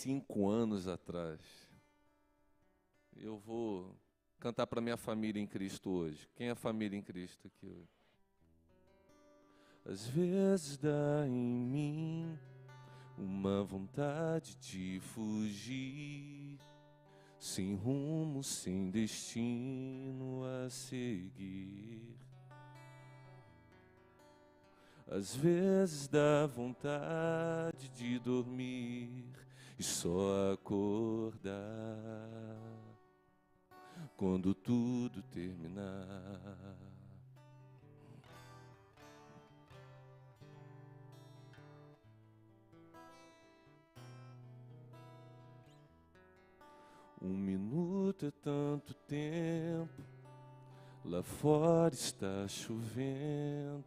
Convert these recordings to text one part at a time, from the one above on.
5 anos atrás. Eu vou cantar para minha família em Cristo hoje. Quem é a família em Cristo aqui hoje? Às vezes dá em mim uma vontade de fugir, sem rumo, sem destino a seguir. Às vezes dá vontade de dormir e só acordar quando tudo terminar. Um minuto é tanto tempo, lá fora está chovendo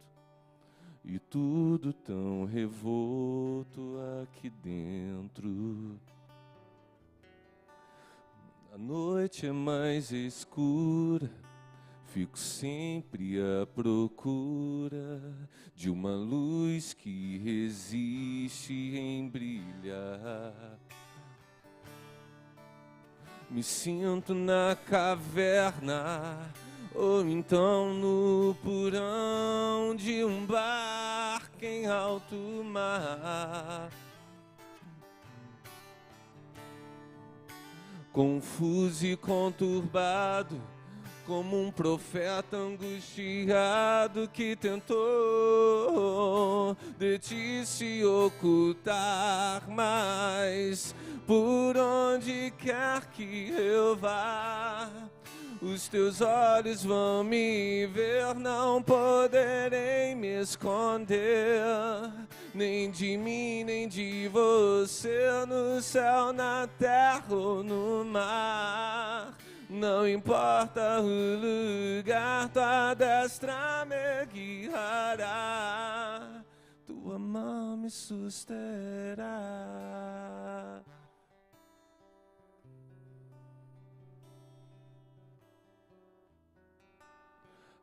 e tudo tão revolto aqui dentro. A noite é mais escura, fico sempre à procura de uma luz que resiste em brilhar. Me sinto na caverna, ou então no porão de um barco em alto mar. Confuso e conturbado, como um profeta angustiado que tentou de ti se ocultar, mas por onde quer que eu vá, os teus olhos vão me ver, não poderei me esconder, nem de mim, nem de você, no céu, na terra ou no mar. Não importa o lugar, tua destra me guiará, tua mão me susterá.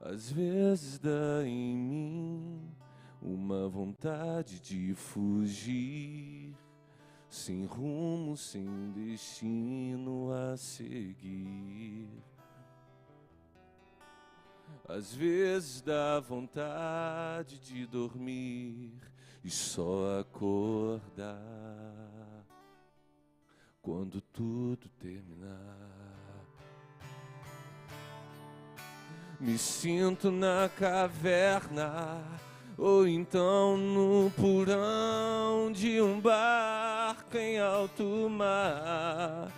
Às vezes dá em mim uma vontade de fugir, sem rumo, sem destino a seguir. Às vezes dá vontade de dormir e só acordar quando tudo terminar. Me sinto na caverna, ou então no porão de um barco em alto mar.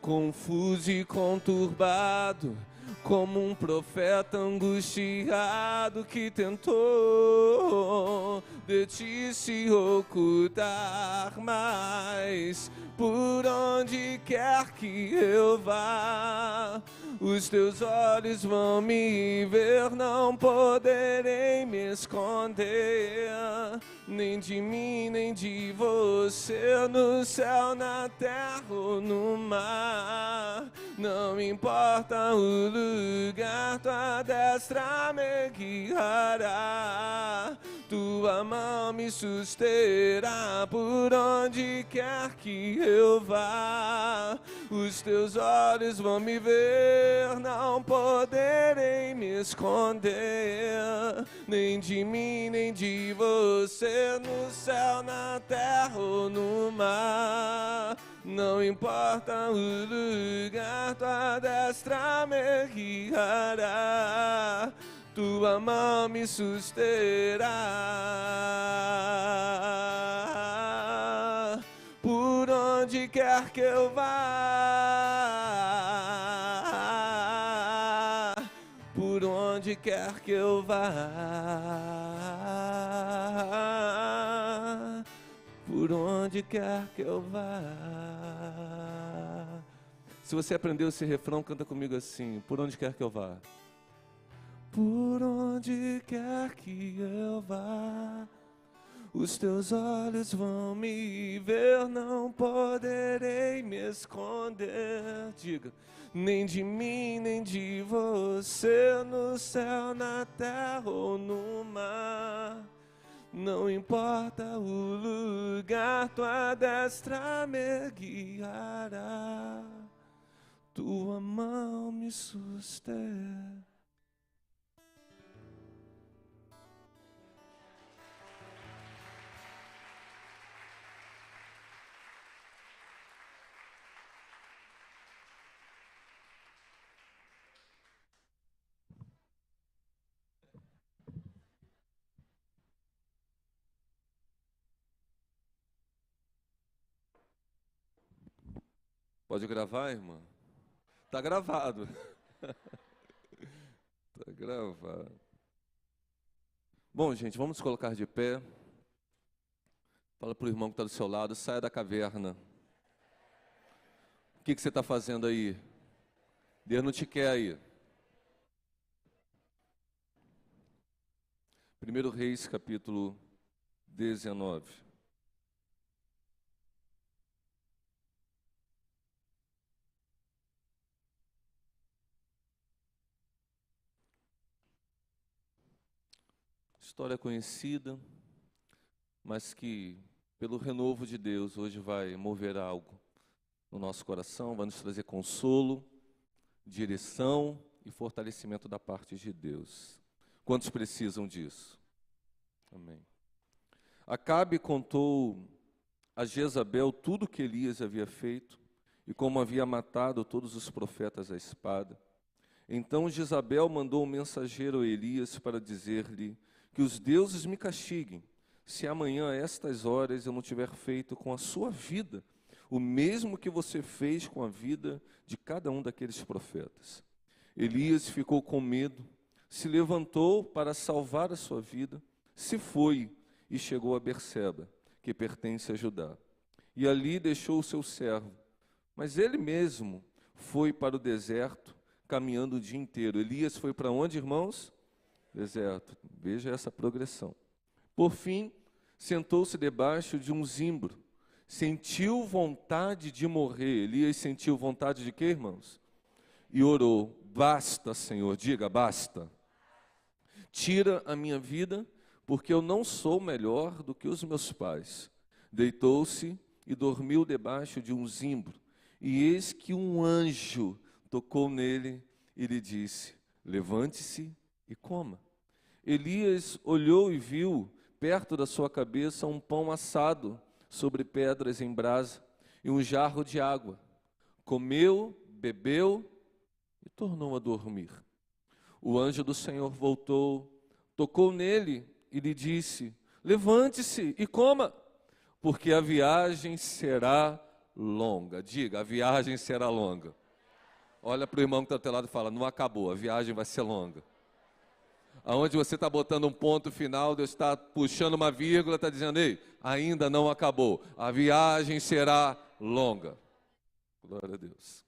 Confuso e conturbado, como um profeta angustiado que tentou de ti se ocultar, mas por onde quer que eu vá, os teus olhos vão me ver, não poderei me esconder, nem de mim, nem de você, no céu, na terra ou no mar. Não importa o lugar, tua destra me guiará, tua mão me susterá por onde quer que eu vá. Os teus olhos vão me ver, não poderei me esconder, nem de mim, nem de você, no céu, na terra ou no mar. Não importa o lugar, tua destra me guiará, tua mão me susterá. Por onde quer que eu vá, por onde quer que eu vá, por onde quer que eu vá. Se você aprendeu esse refrão, canta comigo assim: por onde quer que eu vá. Por onde quer que eu vá, os teus olhos vão me ver, não poderei me esconder. Diga, nem de mim, nem de você, no céu, na terra ou no mar. Não importa o lugar, tua destra me guiará, tua mão me sustenta. Pode gravar, irmã? Tá gravado. Tá gravado. Bom, gente, vamos nos colocar de pé. Fala para o irmão que está do seu lado, saia da caverna. O que você está fazendo aí? Deus não te quer aí. 1 Reis, capítulo 19. História conhecida, mas que, pelo renovo de Deus, hoje vai mover algo no nosso coração, vai nos trazer consolo, direção e fortalecimento da parte de Deus. Quantos precisam disso? Amém. Acabe contou a Jezabel tudo o que Elias havia feito e como havia matado todos os profetas à espada. Então Jezabel mandou um mensageiro a Elias para dizer-lhe que os deuses me castiguem, se amanhã a estas horas eu não tiver feito com a sua vida o mesmo que você fez com a vida de cada um daqueles profetas. Elias ficou com medo, se levantou para salvar a sua vida, se foi e chegou a Berseba, que pertence a Judá. E ali deixou o seu servo, mas ele mesmo foi para o deserto, caminhando o dia inteiro. Elias foi para onde, irmãos? Deserto. Veja essa progressão. Por fim, sentou-se debaixo de um zimbro. Sentiu vontade de morrer. Elias sentiu vontade de quê, irmãos? E orou: basta, Senhor, diga basta. Tira a minha vida, porque eu não sou melhor do que os meus pais. Deitou-se e dormiu debaixo de um zimbro. E eis que um anjo tocou nele e lhe disse: levante-se e coma. Elias olhou e viu, perto da sua cabeça, um pão assado sobre pedras em brasa e um jarro de água. Comeu, bebeu e tornou a dormir. O anjo do Senhor voltou, tocou nele e lhe disse: levante-se e coma, porque a viagem será longa. Diga, a viagem será longa. Olha para o irmão que está ao teu lado e fala: não acabou, a viagem vai ser longa. Aonde você está botando um ponto final, Deus está puxando uma vírgula, está dizendo: ei, ainda não acabou, a viagem será longa. Glória a Deus.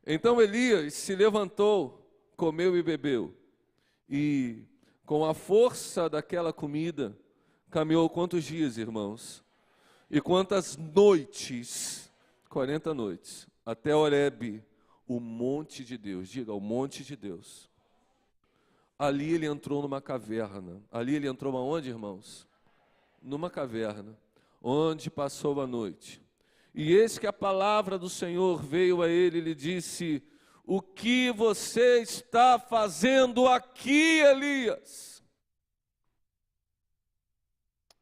Então Elias se levantou, comeu e bebeu, e com a força daquela comida, caminhou quantos dias, irmãos? E quantas noites? 40 noites, até Horebe, o monte de Deus. Diga, o monte de Deus. Ali ele entrou numa caverna. Ali ele entrou aonde, irmãos? Numa caverna, onde passou a noite. E eis que a palavra do Senhor veio a ele e lhe disse: o que você está fazendo aqui, Elias?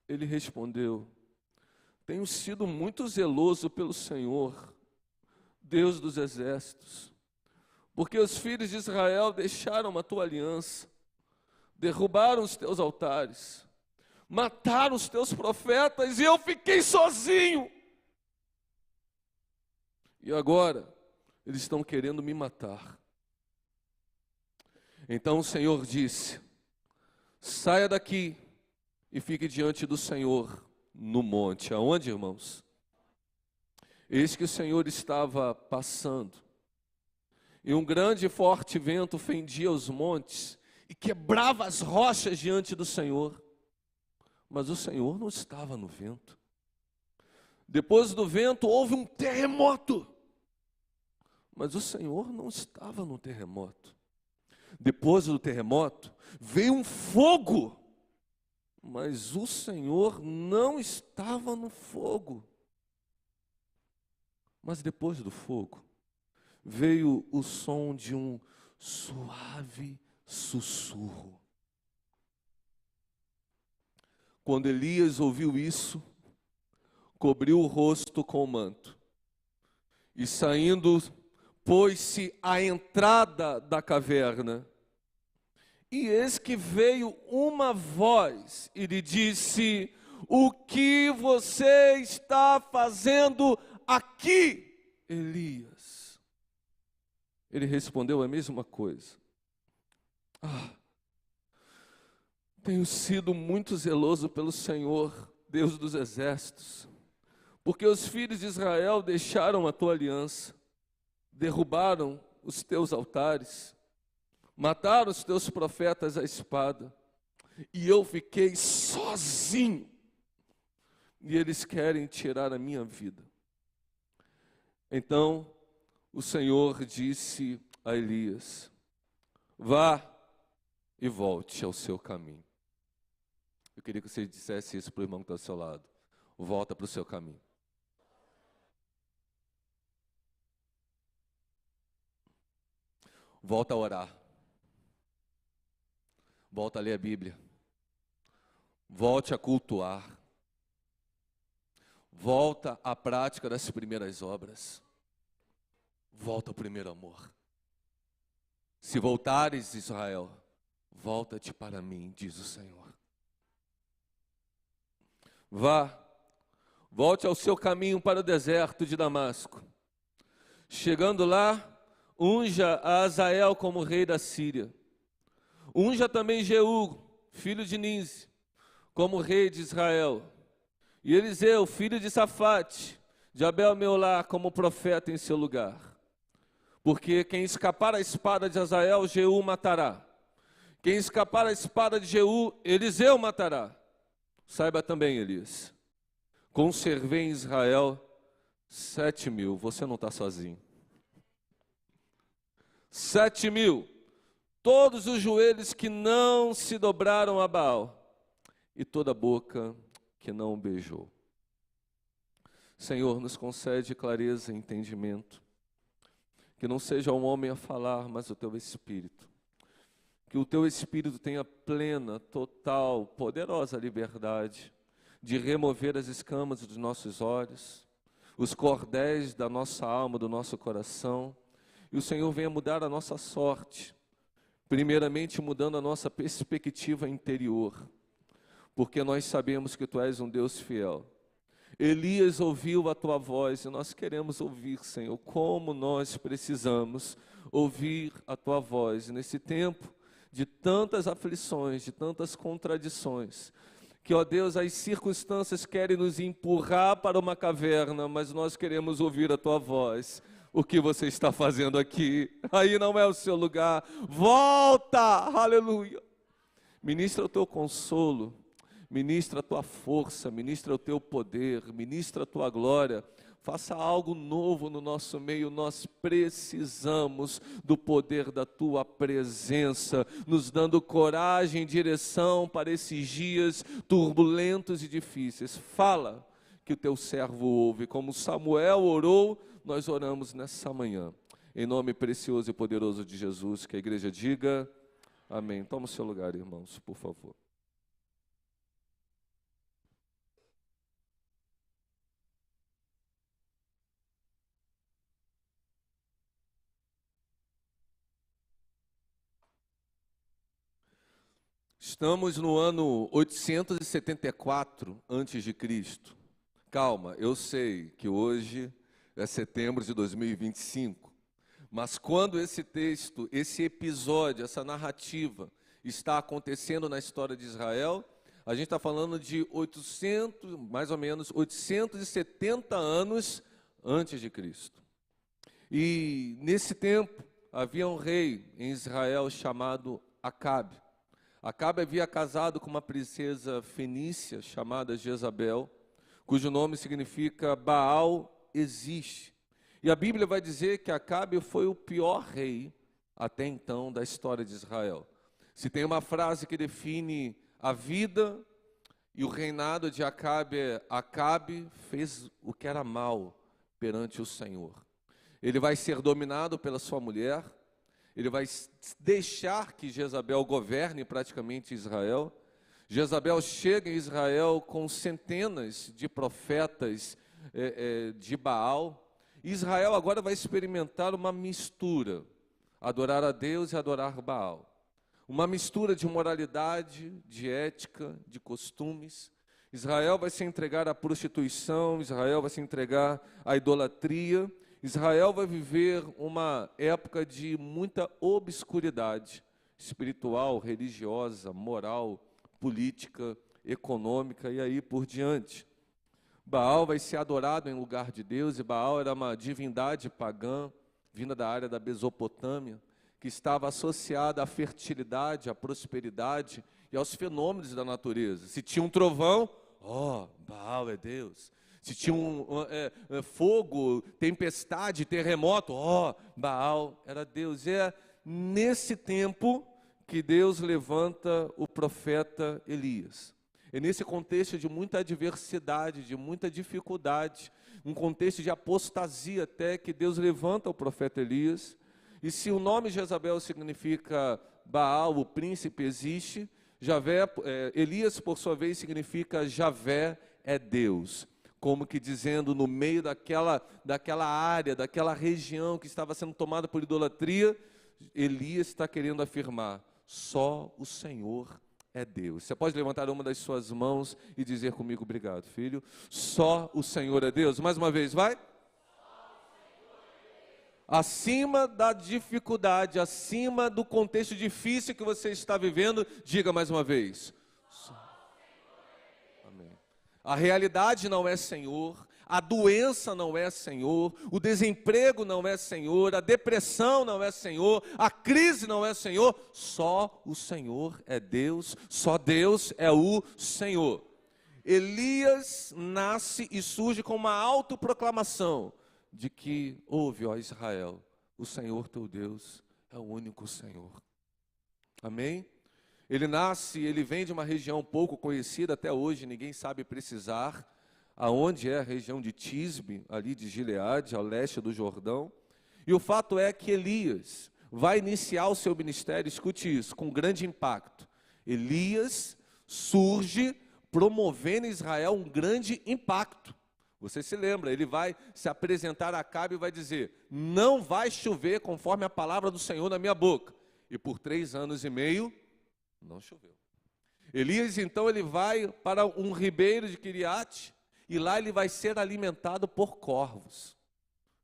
Ele respondeu: tenho sido muito zeloso pelo Senhor, Deus dos exércitos, porque os filhos de Israel deixaram a tua aliança, derrubaram os teus altares, mataram os teus profetas, e eu fiquei sozinho. E agora, eles estão querendo me matar. Então o Senhor disse: saia daqui e fique diante do Senhor no monte. Aonde, irmãos? Eis que o Senhor estava passando, e um grande e forte vento fendia os montes e quebrava as rochas diante do Senhor. Mas o Senhor não estava no vento. Depois do vento houve um terremoto, mas o Senhor não estava no terremoto. Depois do terremoto veio um fogo, Mas o Senhor não estava no fogo. Mas depois do fogo, veio o som de um suave sussurro. Quando Elias ouviu isso, cobriu o rosto com o manto e saindo, pôs-se à entrada da caverna. E eis que veio uma voz e lhe disse: o que você está fazendo aqui, Elias? Ele respondeu a mesma coisa. Tenho sido muito zeloso pelo Senhor, Deus dos exércitos, porque os filhos de Israel deixaram a tua aliança, derrubaram os teus altares, mataram os teus profetas à espada, e eu fiquei sozinho, e eles querem tirar a minha vida. Então o Senhor disse a Elias: vá e volte ao seu caminho. Eu queria que você dissesse isso para o irmão que está ao seu lado. Volta para o seu caminho. Volta a orar. Volta a ler a Bíblia. Volte a cultuar. Volta à prática das primeiras obras. Volta ao primeiro amor. Se voltares, Israel, volta-te para mim, diz o Senhor. Vá, volte ao seu caminho para o deserto de Damasco. Chegando lá, unja a Azael como rei da Síria. Unja também Jeú, filho de Ninzi, como rei de Israel. E Eliseu, filho de Safate, de Abel-Meolá, como profeta em seu lugar. Porque quem escapar à espada de Azael, Jeú matará. Quem escapar à espada de Jeú, Eliseu matará. Saiba também, Elias, conservei em Israel 7.000, você não está sozinho. 7.000, todos os joelhos que não se dobraram a Baal, e toda a boca que não o beijou. Senhor, nos concede clareza e entendimento, que não seja um homem a falar, mas o Teu Espírito. Que o Teu Espírito tenha plena, total, poderosa liberdade de remover as escamas dos nossos olhos, os cordéis da nossa alma, do nosso coração, e o Senhor venha mudar a nossa sorte, primeiramente mudando a nossa perspectiva interior, porque nós sabemos que Tu és um Deus fiel. Elias ouviu a Tua voz e nós queremos ouvir, Senhor, como nós precisamos ouvir a Tua voz nesse tempo de tantas aflições, de tantas contradições, que, ó Deus, as circunstâncias querem nos empurrar para uma caverna, mas nós queremos ouvir a Tua voz. O que você está fazendo aqui? Aí não é o seu lugar. Volta! Aleluia! Ministra o Teu consolo, ministra a Tua força, ministra o Teu poder, ministra a Tua glória. Faça algo novo no nosso meio, nós precisamos do poder da Tua presença, nos dando coragem e direção para esses dias turbulentos e difíceis. Fala, que o Teu servo ouve, como Samuel orou, nós oramos nessa manhã. Em nome precioso e poderoso de Jesus, que a igreja diga amém. Toma o seu lugar, irmãos, por favor. Estamos no ano 874 a.C. Calma, eu sei que hoje é setembro de 2025, mas quando esse texto, esse episódio, essa narrativa está acontecendo na história de Israel, a gente está falando de 800, mais ou menos 870 anos antes de Cristo. E nesse tempo havia um rei em Israel chamado Acabe. Acabe havia casado com uma princesa fenícia chamada Jezabel, cujo nome significa Baal existe. E a Bíblia vai dizer que Acabe foi o pior rei até então da história de Israel. Se tem uma frase que define a vida E o reinado de Acabe fez o que era mal perante o Senhor. Ele vai ser dominado pela sua mulher, ele vai deixar que Jezabel governe praticamente Israel. Jezabel chega em Israel com centenas de profetas de Baal. Israel agora vai experimentar uma mistura, adorar a Deus e adorar Baal. Uma mistura de moralidade, de ética, de costumes. Israel vai se entregar à prostituição, Israel vai se entregar à idolatria. Israel vai viver uma época de muita obscuridade espiritual, religiosa, moral, política, econômica e aí por diante. Baal vai ser adorado em lugar de Deus, e Baal era uma divindade pagã, vinda da área da Mesopotâmia, que estava associada à fertilidade, à prosperidade e aos fenômenos da natureza. Se tinha um trovão, Baal é Deus. Se tinha fogo, tempestade, terremoto, Baal era Deus. E é nesse tempo que Deus levanta o profeta Elias. É nesse contexto de muita adversidade, de muita dificuldade, um contexto de apostasia até, que Deus levanta o profeta Elias. E se o nome Jezabel significa Baal, o príncipe, existe, Elias, por sua vez, significa Javé é Deus. Como que dizendo, no meio daquela área, daquela região que estava sendo tomada por idolatria, Elias está querendo afirmar, só o Senhor é Deus. Você pode levantar uma das suas mãos e dizer comigo, obrigado, filho. Só o Senhor é Deus. Mais uma vez, vai. Acima da dificuldade, acima do contexto difícil que você está vivendo, diga mais uma vez. Amém. A realidade não é Senhor, a doença não é Senhor, o desemprego não é Senhor, a depressão não é Senhor, a crise não é Senhor, só o Senhor é Deus, só Deus é o Senhor. Elias nasce e surge com uma autoproclamação de que ouve, ó Israel, o Senhor teu Deus é o único Senhor. Amém? Ele nasce, ele vem de uma região pouco conhecida até hoje, ninguém sabe precisar aonde é a região de Tisbe, ali de Gileade, ao leste do Jordão. E o fato é que Elias vai iniciar o seu ministério, escute isso, com grande impacto. Elias surge promovendo em Israel um grande impacto. Você se lembra, ele vai se apresentar a Acabe e vai dizer, não vai chover conforme a palavra do Senhor na minha boca. E por 3 anos e meio, não choveu. Elias, então, ele vai para um ribeiro de Quiriate, e lá ele vai ser alimentado por corvos.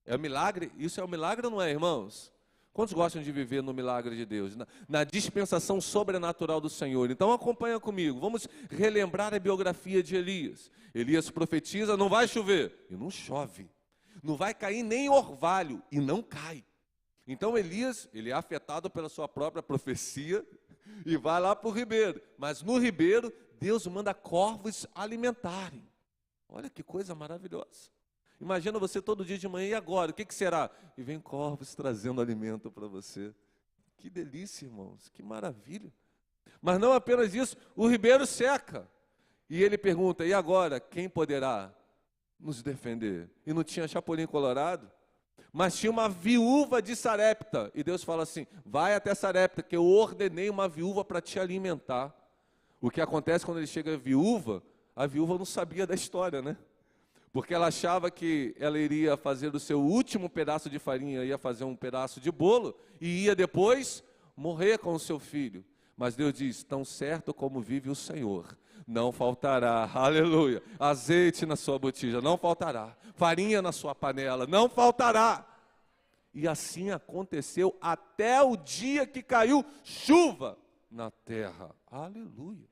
É um milagre? Isso é um milagre ou não é, irmãos? Quantos gostam de viver no milagre de Deus? Na dispensação sobrenatural do Senhor. Então acompanha comigo, vamos relembrar a biografia de Elias. Elias profetiza, não vai chover, e não chove. Não vai cair nem orvalho, e não cai. Então Elias, ele é afetado pela sua própria profecia, e vai lá para o ribeiro. Mas no ribeiro, Deus manda corvos alimentarem. Olha que coisa maravilhosa. Imagina você todo dia de manhã, e agora? O que será? E vem corvos trazendo alimento para você. Que delícia, irmãos, que maravilha. Mas não apenas isso, o ribeiro seca. E ele pergunta, e agora, quem poderá nos defender? E não tinha Chapolin Colorado, mas tinha uma viúva de Sarepta. E Deus fala assim, vai até Sarepta, que eu ordenei uma viúva para te alimentar. O que acontece quando ele chega a viúva não sabia da história, né? Porque ela achava que ela iria fazer o seu último pedaço de farinha, ia fazer um pedaço de bolo, e ia depois morrer com o seu filho. Mas Deus diz, tão certo como vive o Senhor, não faltará, aleluia, azeite na sua botija, não faltará, farinha na sua panela, não faltará. E assim aconteceu até o dia que caiu chuva na terra, aleluia.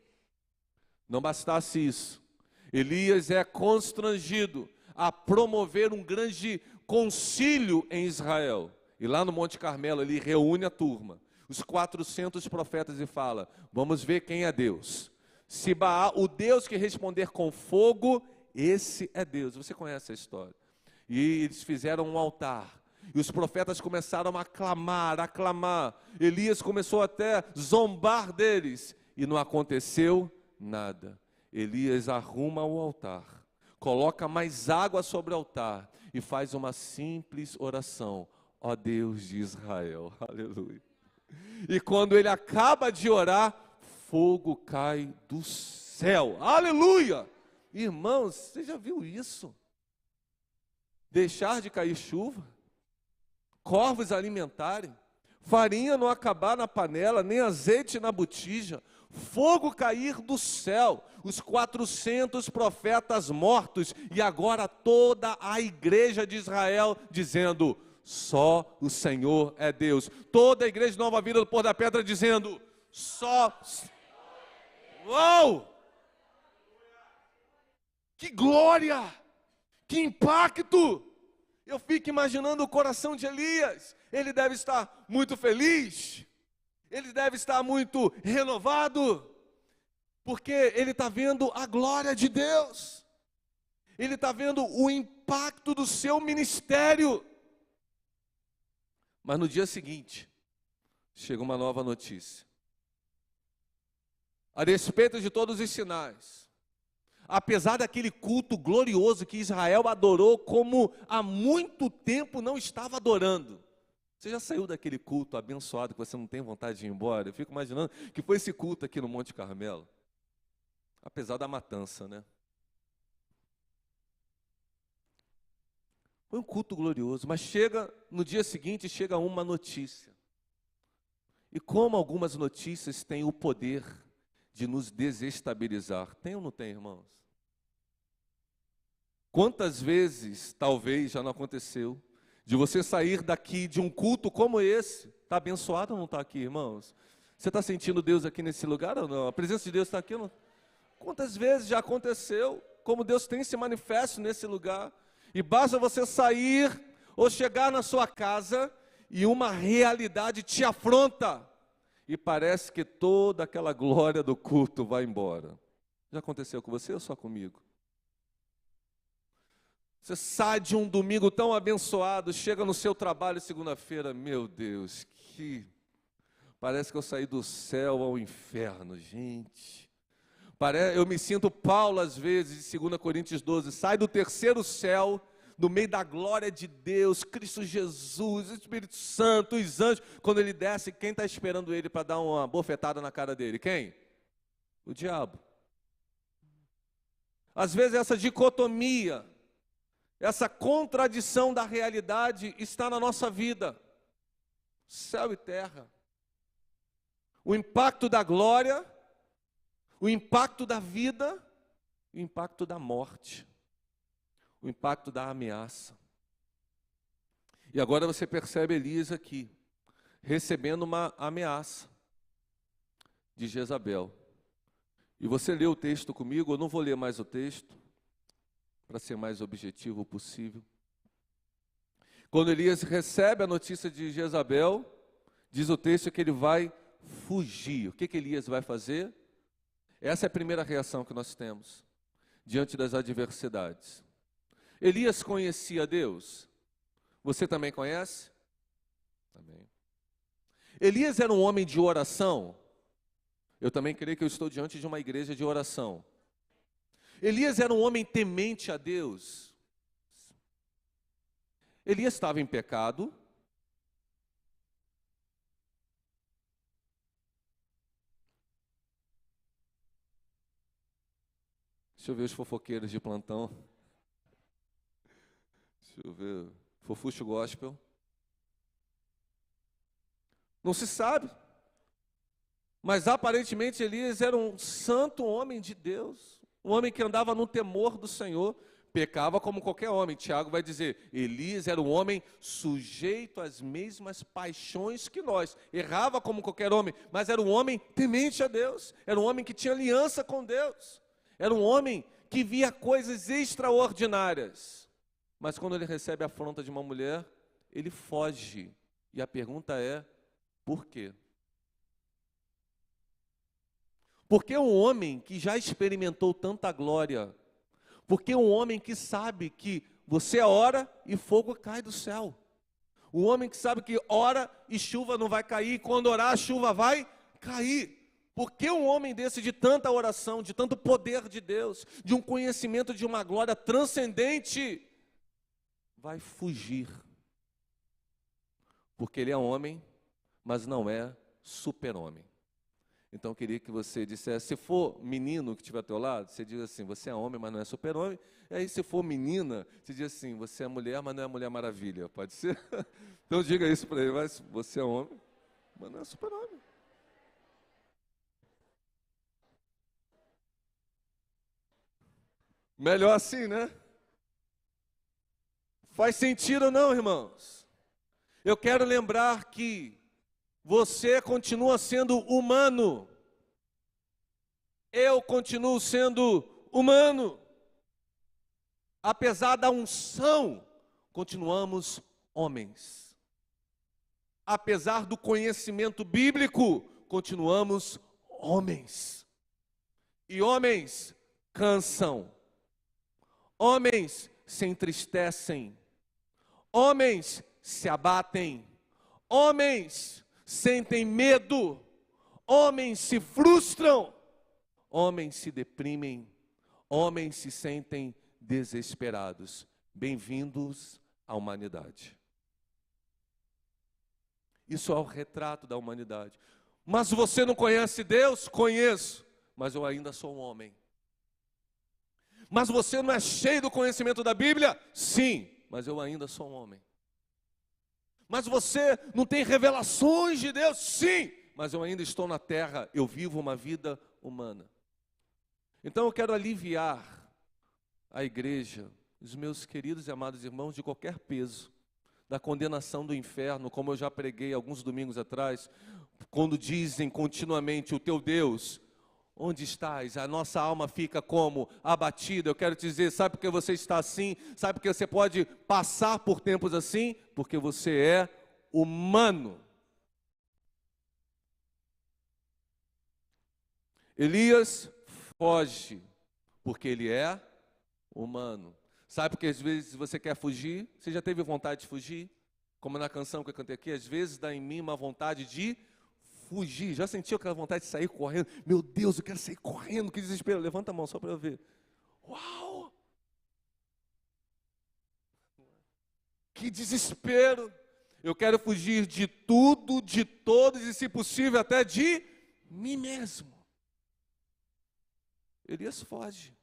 Não bastasse isso, Elias é constrangido a promover um grande concílio em Israel. E lá no Monte Carmelo ele reúne a turma, os 400 profetas, e fala, vamos ver quem é Deus. Se Baal, o Deus que responder com fogo, esse é Deus. Você conhece a história. E eles fizeram um altar. E os profetas começaram a aclamar. Elias começou até a zombar deles. E não aconteceu nada. Elias arruma o altar, coloca mais água sobre o altar e faz uma simples oração: ó Deus de Israel, aleluia. E quando ele acaba de orar, fogo cai do céu, aleluia. Irmãos, você já viu isso? Deixar de cair chuva, corvos alimentarem, farinha não acabar na panela, nem azeite na botija, fogo cair do céu, os 400 profetas mortos, e agora toda a igreja de Israel dizendo: só o Senhor é Deus. Toda a igreja de Nova Vida do Pôr da Pedra dizendo: só. Uau! Que glória! Que impacto! Eu fico imaginando o coração de Elias. Ele deve estar muito feliz, ele deve estar muito renovado, porque ele está vendo a glória de Deus, ele está vendo o impacto do seu ministério. Mas no dia seguinte, chega uma nova notícia. A despeito de todos os sinais, apesar daquele culto glorioso que Israel adorou como há muito tempo não estava adorando. Você já saiu daquele culto abençoado que você não tem vontade de ir embora? Eu fico imaginando que foi esse culto aqui no Monte Carmelo. Apesar da matança, né? Foi um culto glorioso, mas chega no dia seguinte, chega uma notícia. E como algumas notícias têm o poder de nos desestabilizar. Tem ou não tem, irmãos? Quantas vezes, talvez, já não aconteceu, de você sair daqui de um culto como esse? Está abençoado ou não está aqui, irmãos? Você está sentindo Deus aqui nesse lugar ou não? A presença de Deus está aqui ou não? Quantas vezes já aconteceu, como Deus tem se manifesto nesse lugar? E basta você sair ou chegar na sua casa e uma realidade te afronta. E parece que toda aquela glória do culto vai embora. Já aconteceu com você ou só comigo? Você sai de um domingo tão abençoado, chega no seu trabalho segunda-feira, meu Deus, parece que eu saí do céu ao inferno, gente. Eu me sinto Paulo às vezes, de 2 Coríntios 12, sai do terceiro céu, no meio da glória de Deus, Cristo Jesus, o Espírito Santo, os anjos. Quando ele desce, quem está esperando ele para dar uma bofetada na cara dele? Quem? O diabo. Às vezes essa dicotomia, essa contradição da realidade está na nossa vida. Céu e terra. O impacto da glória, o impacto da vida, o impacto da morte. O impacto da ameaça. E agora você percebe Elias aqui, recebendo uma ameaça de Jezabel. E você lê o texto comigo, eu não vou ler mais o texto, para ser mais objetivo possível. Quando Elias recebe a notícia de Jezabel, diz o texto que ele vai fugir. O que Elias vai fazer? Essa é a primeira reação que nós temos diante das adversidades. Elias conhecia Deus? Você também conhece? Amém. Elias era um homem de oração? Eu também creio que eu estou diante de uma igreja de oração. Elias era um homem temente a Deus? Elias estava em pecado? Deixa eu ver os fofoqueiros de plantão. Deixa eu ver, fofucho gospel. Não se sabe. Mas aparentemente Elias era um santo homem de Deus. Um homem que andava no temor do Senhor. Pecava como qualquer homem. Tiago vai dizer, Elias era um homem sujeito às mesmas paixões que nós. Errava como qualquer homem, mas era um homem temente a Deus. Era um homem que tinha aliança com Deus. Era um homem que via coisas extraordinárias. Mas quando ele recebe a afronta de uma mulher, ele foge. E a pergunta é, por quê? Porque um homem que já experimentou tanta glória, porque um homem que sabe que você ora e fogo cai do céu. Um homem que sabe que ora e chuva não vai cair, quando orar a chuva vai cair. Por que um homem desse, de tanta oração, de tanto poder de Deus, de um conhecimento de uma glória transcendente, vai fugir? Porque ele é homem, mas não é super-homem. Então eu queria que você dissesse, se for menino que estiver ao teu lado, você diz assim, você é homem, mas não é super-homem. E aí se for menina, você diz assim, você é mulher, mas não é Mulher Maravilha. Pode ser? Então diga isso para ele, mas você é homem, mas não é super-homem. Melhor assim, né? Faz sentido ou não, irmãos? Eu quero lembrar que você continua sendo humano. Eu continuo sendo humano. Apesar da unção, continuamos homens. Apesar do conhecimento bíblico, continuamos homens. E homens cansam. Homens se entristecem. Homens se abatem. Homens sentem medo. Homens se frustram. Homens se deprimem. Homens se sentem desesperados. Bem-vindos à humanidade. Isso é o retrato da humanidade. Mas você não conhece Deus? Conheço, mas eu ainda sou um homem. Mas você não é cheio do conhecimento da Bíblia? Sim, mas eu ainda sou um homem. Mas você não tem revelações de Deus? Sim, mas eu ainda estou na terra, eu vivo uma vida humana. Então eu quero aliviar a igreja, os meus queridos e amados irmãos, de qualquer peso, da condenação do inferno, como eu já preguei alguns domingos atrás, quando dizem continuamente, o teu Deus, onde estás? A nossa alma fica como? Abatida. Eu quero te dizer, sabe por que você está assim? Sabe por que você pode passar por tempos assim? Porque você é humano. Elias foge, porque ele é humano. Sabe porque às vezes você quer fugir? Você já teve vontade de fugir? Como na canção que eu cantei aqui, às vezes dá em mim uma vontade de fugir. Já sentiu aquela vontade de sair correndo? Meu Deus, eu quero sair correndo, que desespero. Levanta a mão só para eu ver. Uau! Que desespero! Eu quero fugir de tudo, de todos e, se possível, até de mim mesmo. Elias foge.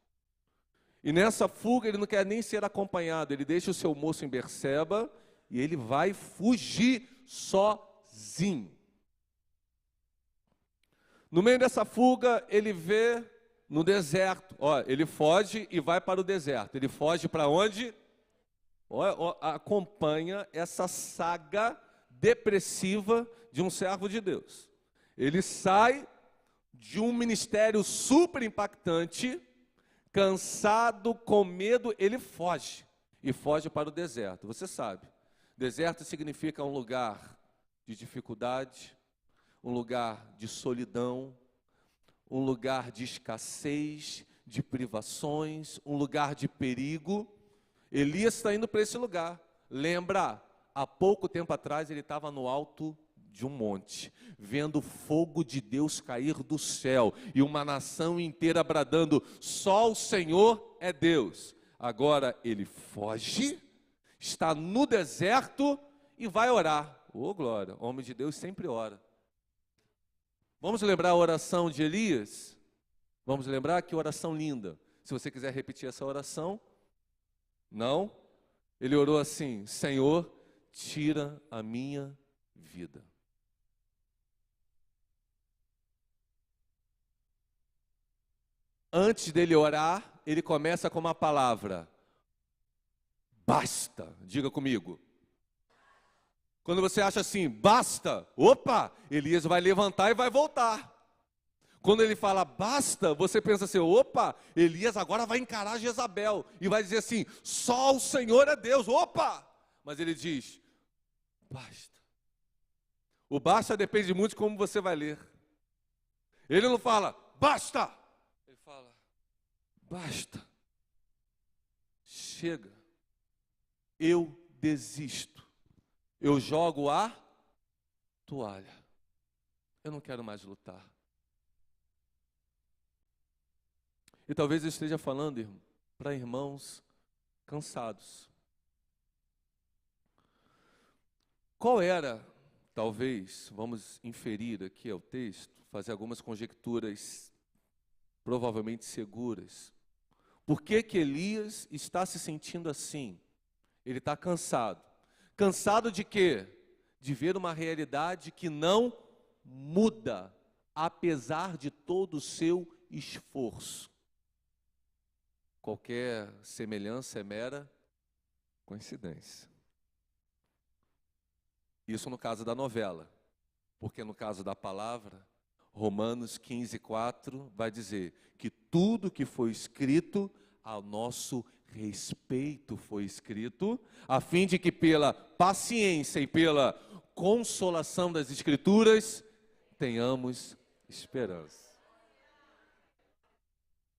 E nessa fuga ele não quer nem ser acompanhado. Ele deixa o seu moço em Berseba e ele vai fugir sozinho. No meio dessa fuga, ele vê no deserto. Ele foge e vai para o deserto. Ele foge para onde? Acompanha essa saga depressiva de um servo de Deus. Ele sai de um ministério super impactante, cansado, com medo, ele foge. E foge para o deserto. Você sabe, deserto significa um lugar de dificuldade, um lugar de solidão, um lugar de escassez, de privações, um lugar de perigo. Elias está indo para esse lugar. Lembra, há pouco tempo atrás ele estava no alto de um monte, vendo o fogo de Deus cair do céu, e uma nação inteira bradando, só o Senhor é Deus. Agora ele foge, está no deserto e vai orar. Glória, homem de Deus sempre ora. Vamos lembrar a oração de Elias? Vamos lembrar? Que oração linda. Se você quiser repetir essa oração. Não? Ele orou assim: Senhor, tira a minha vida. Antes dele orar, ele começa com uma palavra: basta. Diga comigo. Quando você acha assim, basta, opa, Elias vai levantar e vai voltar. Quando ele fala basta, você pensa assim, opa, Elias agora vai encarar Jezabel e vai dizer assim, só o Senhor é Deus, opa. Mas ele diz, basta. O basta depende muito de como você vai ler. Ele não fala, basta. Ele fala, basta. Chega. Eu desisto. Eu jogo a toalha. Eu não quero mais lutar. E talvez eu esteja falando para irmãos cansados. Qual era, talvez, vamos inferir aqui ao texto, fazer algumas conjecturas provavelmente seguras. Por que que Elias está se sentindo assim? Ele está cansado. Cansado de quê? De ver uma realidade que não muda, apesar de todo o seu esforço. Qualquer semelhança é mera coincidência. Isso no caso da novela, porque no caso da palavra, Romanos 15:4 vai dizer que tudo que foi escrito ao nosso respeito foi escrito, a fim de que pela paciência e pela consolação das Escrituras tenhamos esperança.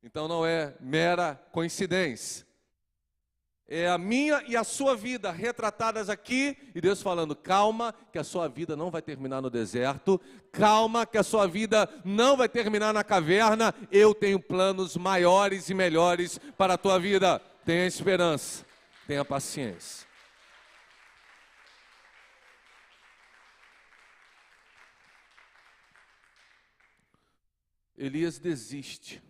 Então não é mera coincidência. É a minha e a sua vida retratadas aqui, e Deus falando, calma, que a sua vida não vai terminar no deserto, calma, que a sua vida não vai terminar na caverna, eu tenho planos maiores e melhores para a tua vida. Tenha esperança, tenha paciência. Elias desiste.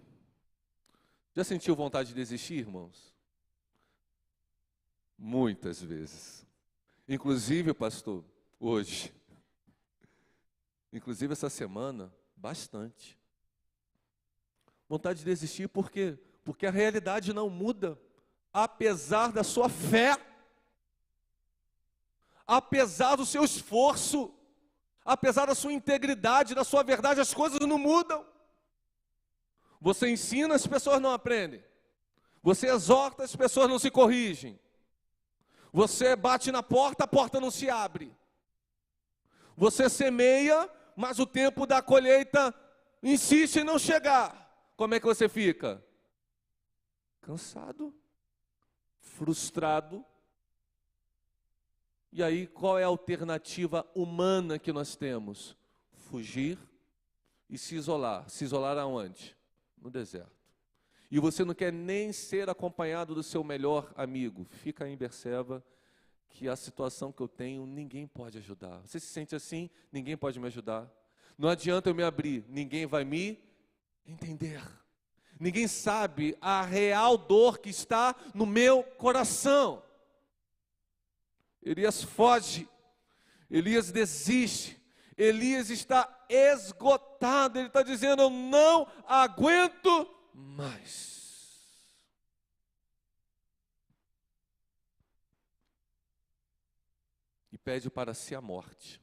Já sentiu vontade de desistir, irmãos? Muitas vezes. Inclusive, pastor, hoje. Inclusive essa semana, bastante. Vontade de desistir por quê? Porque a realidade não muda, apesar da sua fé, apesar do seu esforço, apesar da sua integridade, da sua verdade, as coisas não mudam. Você ensina, as pessoas não aprendem. Você exorta, as pessoas não se corrigem. Você bate na porta, a porta não se abre. Você semeia, mas o tempo da colheita insiste em não chegar. Como é que você fica? Cansado, frustrado. E aí, qual é a alternativa humana que nós temos? Fugir e se isolar. Se isolar aonde? No deserto. E você não quer nem ser acompanhado do seu melhor amigo. Fica aí em Berseba, que a situação que eu tenho, ninguém pode ajudar. Você se sente assim? Ninguém pode me ajudar. Não adianta eu me abrir, ninguém vai me entender. Ninguém sabe a real dor que está no meu coração. Elias foge, Elias desiste, Elias está esgotado, ele está dizendo, eu não aguento mais. E pede para si a morte.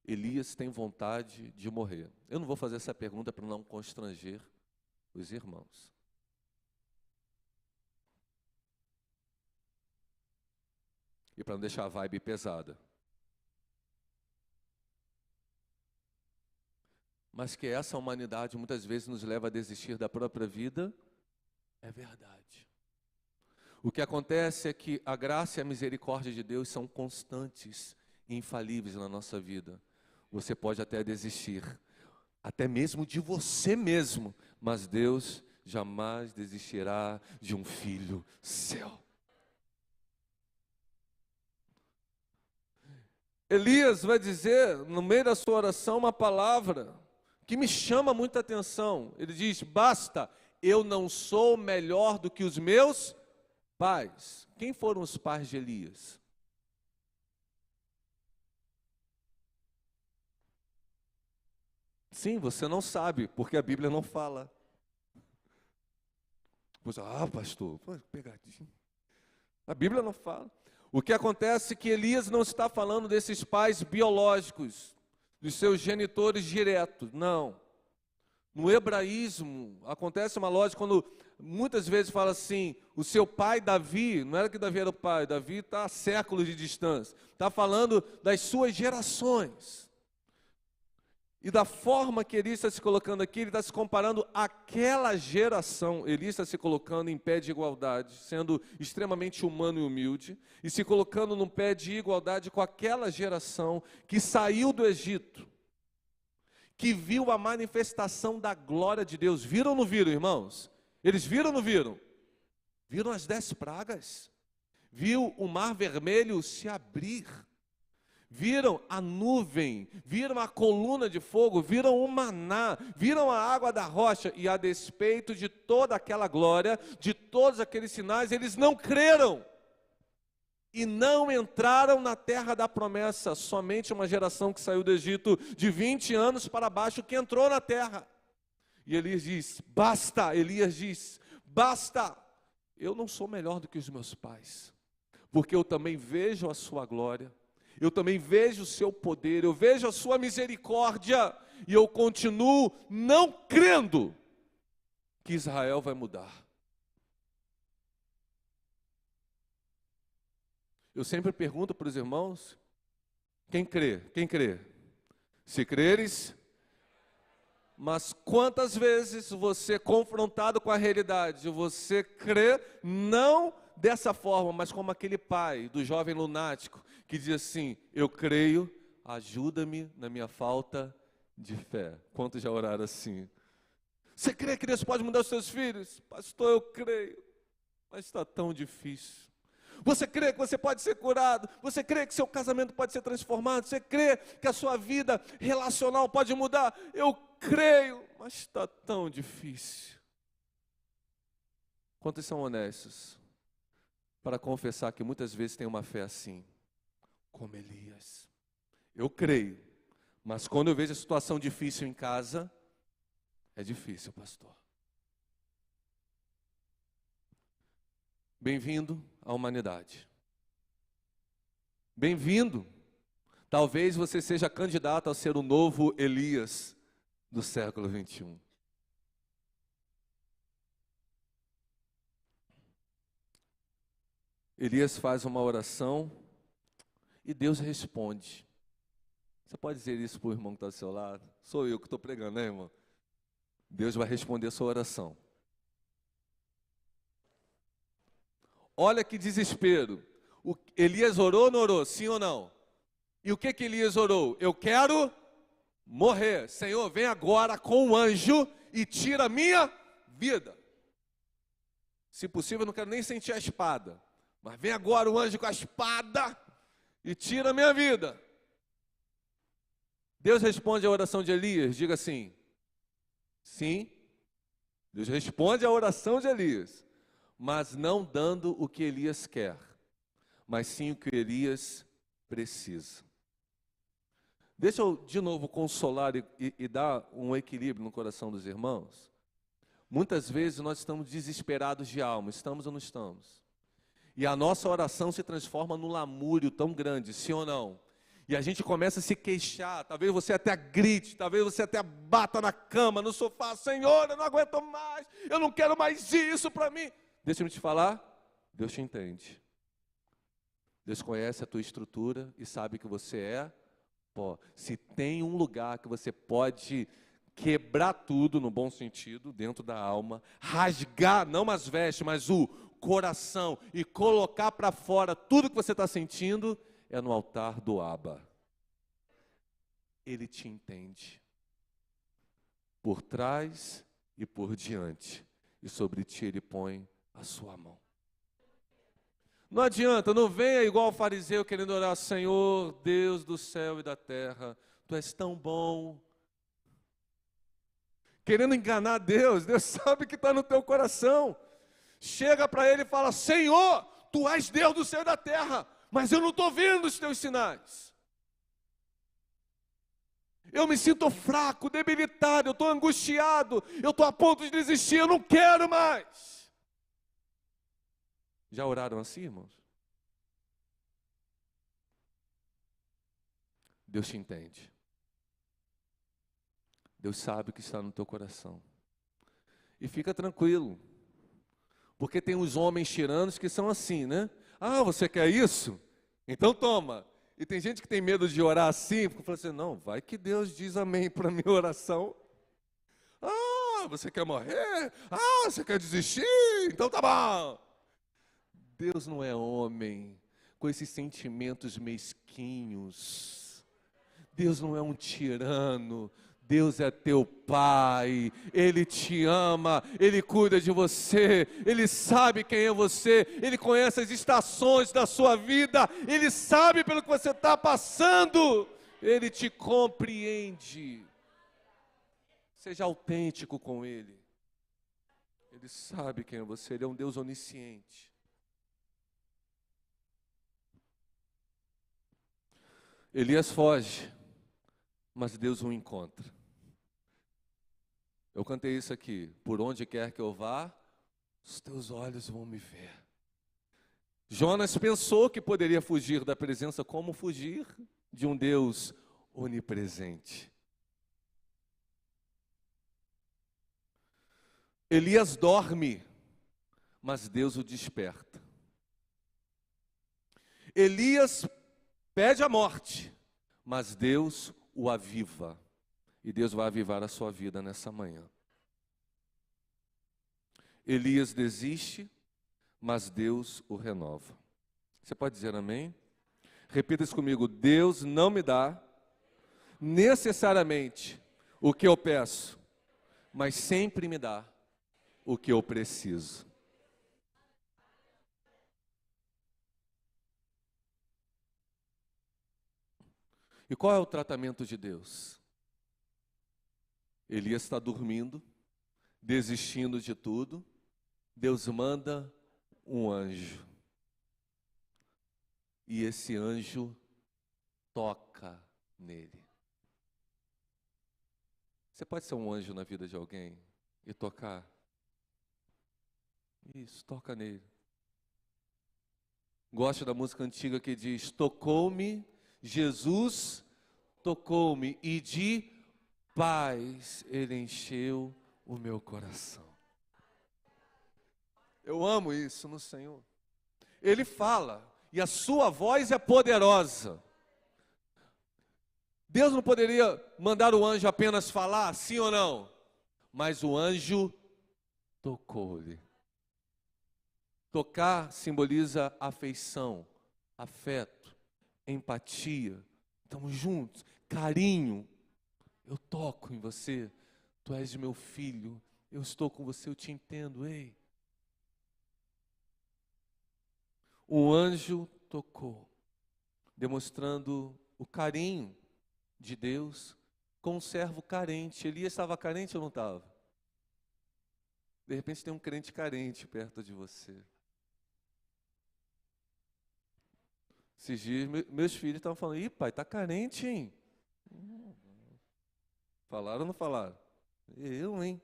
Elias tem vontade de morrer. Eu não vou fazer essa pergunta para não constranger os irmãos. E para não deixar a vibe pesada. Mas que essa humanidade muitas vezes nos leva a desistir da própria vida, é verdade. O que acontece é que a graça e a misericórdia de Deus são constantes e infalíveis na nossa vida. Você pode até desistir, até mesmo de você mesmo, mas Deus jamais desistirá de um filho seu. Elias vai dizer, no meio da sua oração, uma palavra que me chama muita atenção. Ele diz, basta, eu não sou melhor do que os meus pais. Quem foram os pais de Elias? Sim, você não sabe, porque a Bíblia não fala. Você, pastor, pegadinho. A Bíblia não fala. O que acontece é que Elias não está falando desses pais biológicos, dos seus genitores diretos, não. No hebraísmo, acontece uma lógica quando muitas vezes fala assim, o seu pai Davi, não era que Davi era o pai, Davi está a séculos de distância, está falando das suas gerações. E da forma que Elias está se colocando aqui, ele está se comparando àquela geração. Elias está se colocando em pé de igualdade, sendo extremamente humano e humilde, e se colocando num pé de igualdade com aquela geração que saiu do Egito, que viu a manifestação da glória de Deus. Viram ou não viram, irmãos? Eles viram ou não viram? Viram as 10 pragas. Viu o mar vermelho se abrir. Viram a nuvem, viram a coluna de fogo, viram o maná, viram a água da rocha. E a despeito de toda aquela glória, de todos aqueles sinais, eles não creram. E não entraram na terra da promessa. Somente uma geração que saiu do Egito de 20 anos para baixo que entrou na terra. E Elias diz, basta. Elias diz, basta. Eu não sou melhor do que os meus pais, porque eu também vejo a sua glória. Eu também vejo o seu poder, eu vejo a sua misericórdia, e eu continuo não crendo que Israel vai mudar. Eu sempre pergunto para os irmãos, quem crê? Quem crê? Se creres, mas quantas vezes você, confrontado com a realidade, você crê não dessa forma, mas como aquele pai do jovem lunático, que diz assim, eu creio, ajuda-me na minha falta de fé. Quantos já oraram assim? Você crê que Deus pode mudar os seus filhos? Pastor, eu creio, mas está tão difícil. Você crê que você pode ser curado? Você crê que seu casamento pode ser transformado? Você crê que a sua vida relacional pode mudar? Eu creio, mas está tão difícil. Quantos são honestos para confessar que muitas vezes tem uma fé assim, como Elias? Eu creio, mas quando eu vejo a situação difícil em casa, é difícil, pastor. Bem-vindo à humanidade. Bem-vindo. Talvez você seja candidato a ser o novo Elias do século 21. Elias faz uma oração e Deus responde. Você pode dizer isso para o irmão que está ao seu lado? Sou eu que estou pregando, né, irmão? Deus vai responder a sua oração. Olha que desespero. Elias orou ou não orou? Sim ou não? E o que Elias orou? Eu quero morrer. Senhor, vem agora com um anjo e tira a minha vida. Se possível, eu não quero nem sentir a espada. Mas vem agora o anjo com a espada e tira a minha vida. Deus responde à oração de Elias. Diga assim. Sim. Deus responde à oração de Elias. Mas não dando o que Elias quer, mas sim o que Elias precisa. Deixa eu de novo consolar e dar um equilíbrio no coração dos irmãos. Muitas vezes nós estamos desesperados de alma, estamos ou não estamos? E a nossa oração se transforma num lamúrio tão grande, sim ou não? E a gente começa a se queixar, talvez você até grite, talvez você até bata na cama, no sofá, Senhor, eu não aguento mais, eu não quero mais isso para mim. Deixa eu te falar, Deus te entende. Deus conhece a tua estrutura e sabe que você é pó. Se tem um lugar que você pode quebrar tudo, no bom sentido, dentro da alma, rasgar, não as vestes, mas o coração, e colocar para fora tudo que você está sentindo, é no altar do Abba. Ele te entende. Por trás e por diante. E sobre ti Ele põe a sua mão. Não adianta, não venha igual o fariseu querendo orar, Senhor, Deus do céu e da terra, Tu és tão bom. Querendo enganar Deus, Deus sabe que está no teu coração. Chega para Ele e fala, Senhor, Tu és Deus do céu e da terra, mas eu não estou vendo os Teus sinais. Eu me sinto fraco, debilitado, eu estou angustiado, eu estou a ponto de desistir, eu não quero mais. Já oraram assim, irmãos? Deus te entende. Deus sabe o que está no teu coração. E fica tranquilo. Porque tem os homens tiranos que são assim, né? Ah, você quer isso? Então toma. E tem gente que tem medo de orar assim, porque fala assim, não, vai que Deus diz amém para a minha oração. Ah, você quer morrer? Ah, você quer desistir? Então tá bom. Deus não é homem com esses sentimentos mesquinhos. Deus não é um tirano. Deus é teu Pai, Ele te ama, Ele cuida de você, Ele sabe quem é você, Ele conhece as estações da sua vida, Ele sabe pelo que você está passando, Ele te compreende. Seja autêntico com Ele. Ele sabe quem é você, Ele é um Deus onisciente. Elias foge, mas Deus o encontra. Eu cantei isso aqui: por onde quer que eu vá, os teus olhos vão me ver. Jonas pensou que poderia fugir da presença, como fugir de um Deus onipresente. Elias dorme, mas Deus o desperta. Elias pede a morte, mas Deus o aviva. E Deus vai avivar a sua vida nessa manhã. Elias desiste, mas Deus o renova. Você pode dizer amém? Repita isso comigo: Deus não me dá necessariamente o que eu peço, mas sempre me dá o que eu preciso. E qual é o tratamento de Deus? Elias está dormindo, desistindo de tudo. Deus manda um anjo. E esse anjo toca nele. Você pode ser um anjo na vida de alguém e tocar? Isso, toca nele. Gosto da música antiga que diz: tocou-me, Jesus tocou-me, e de paz Ele encheu o meu coração. Eu amo isso no Senhor. Ele fala, e a sua voz é poderosa. Deus não poderia mandar o anjo apenas falar, sim ou não? Mas o anjo tocou-lhe. Tocar simboliza afeição, afeto, empatia. Estamos juntos, carinho. Eu toco em você, tu és meu filho, eu estou com você, eu te entendo, ei. O anjo tocou, demonstrando o carinho de Deus com um servo carente. Elias estava carente ou não estava? De repente tem um crente carente perto de você. Esses dias meus filhos estavam falando: ih, pai, tá carente, hein? Falaram ou não falaram? Eu, hein?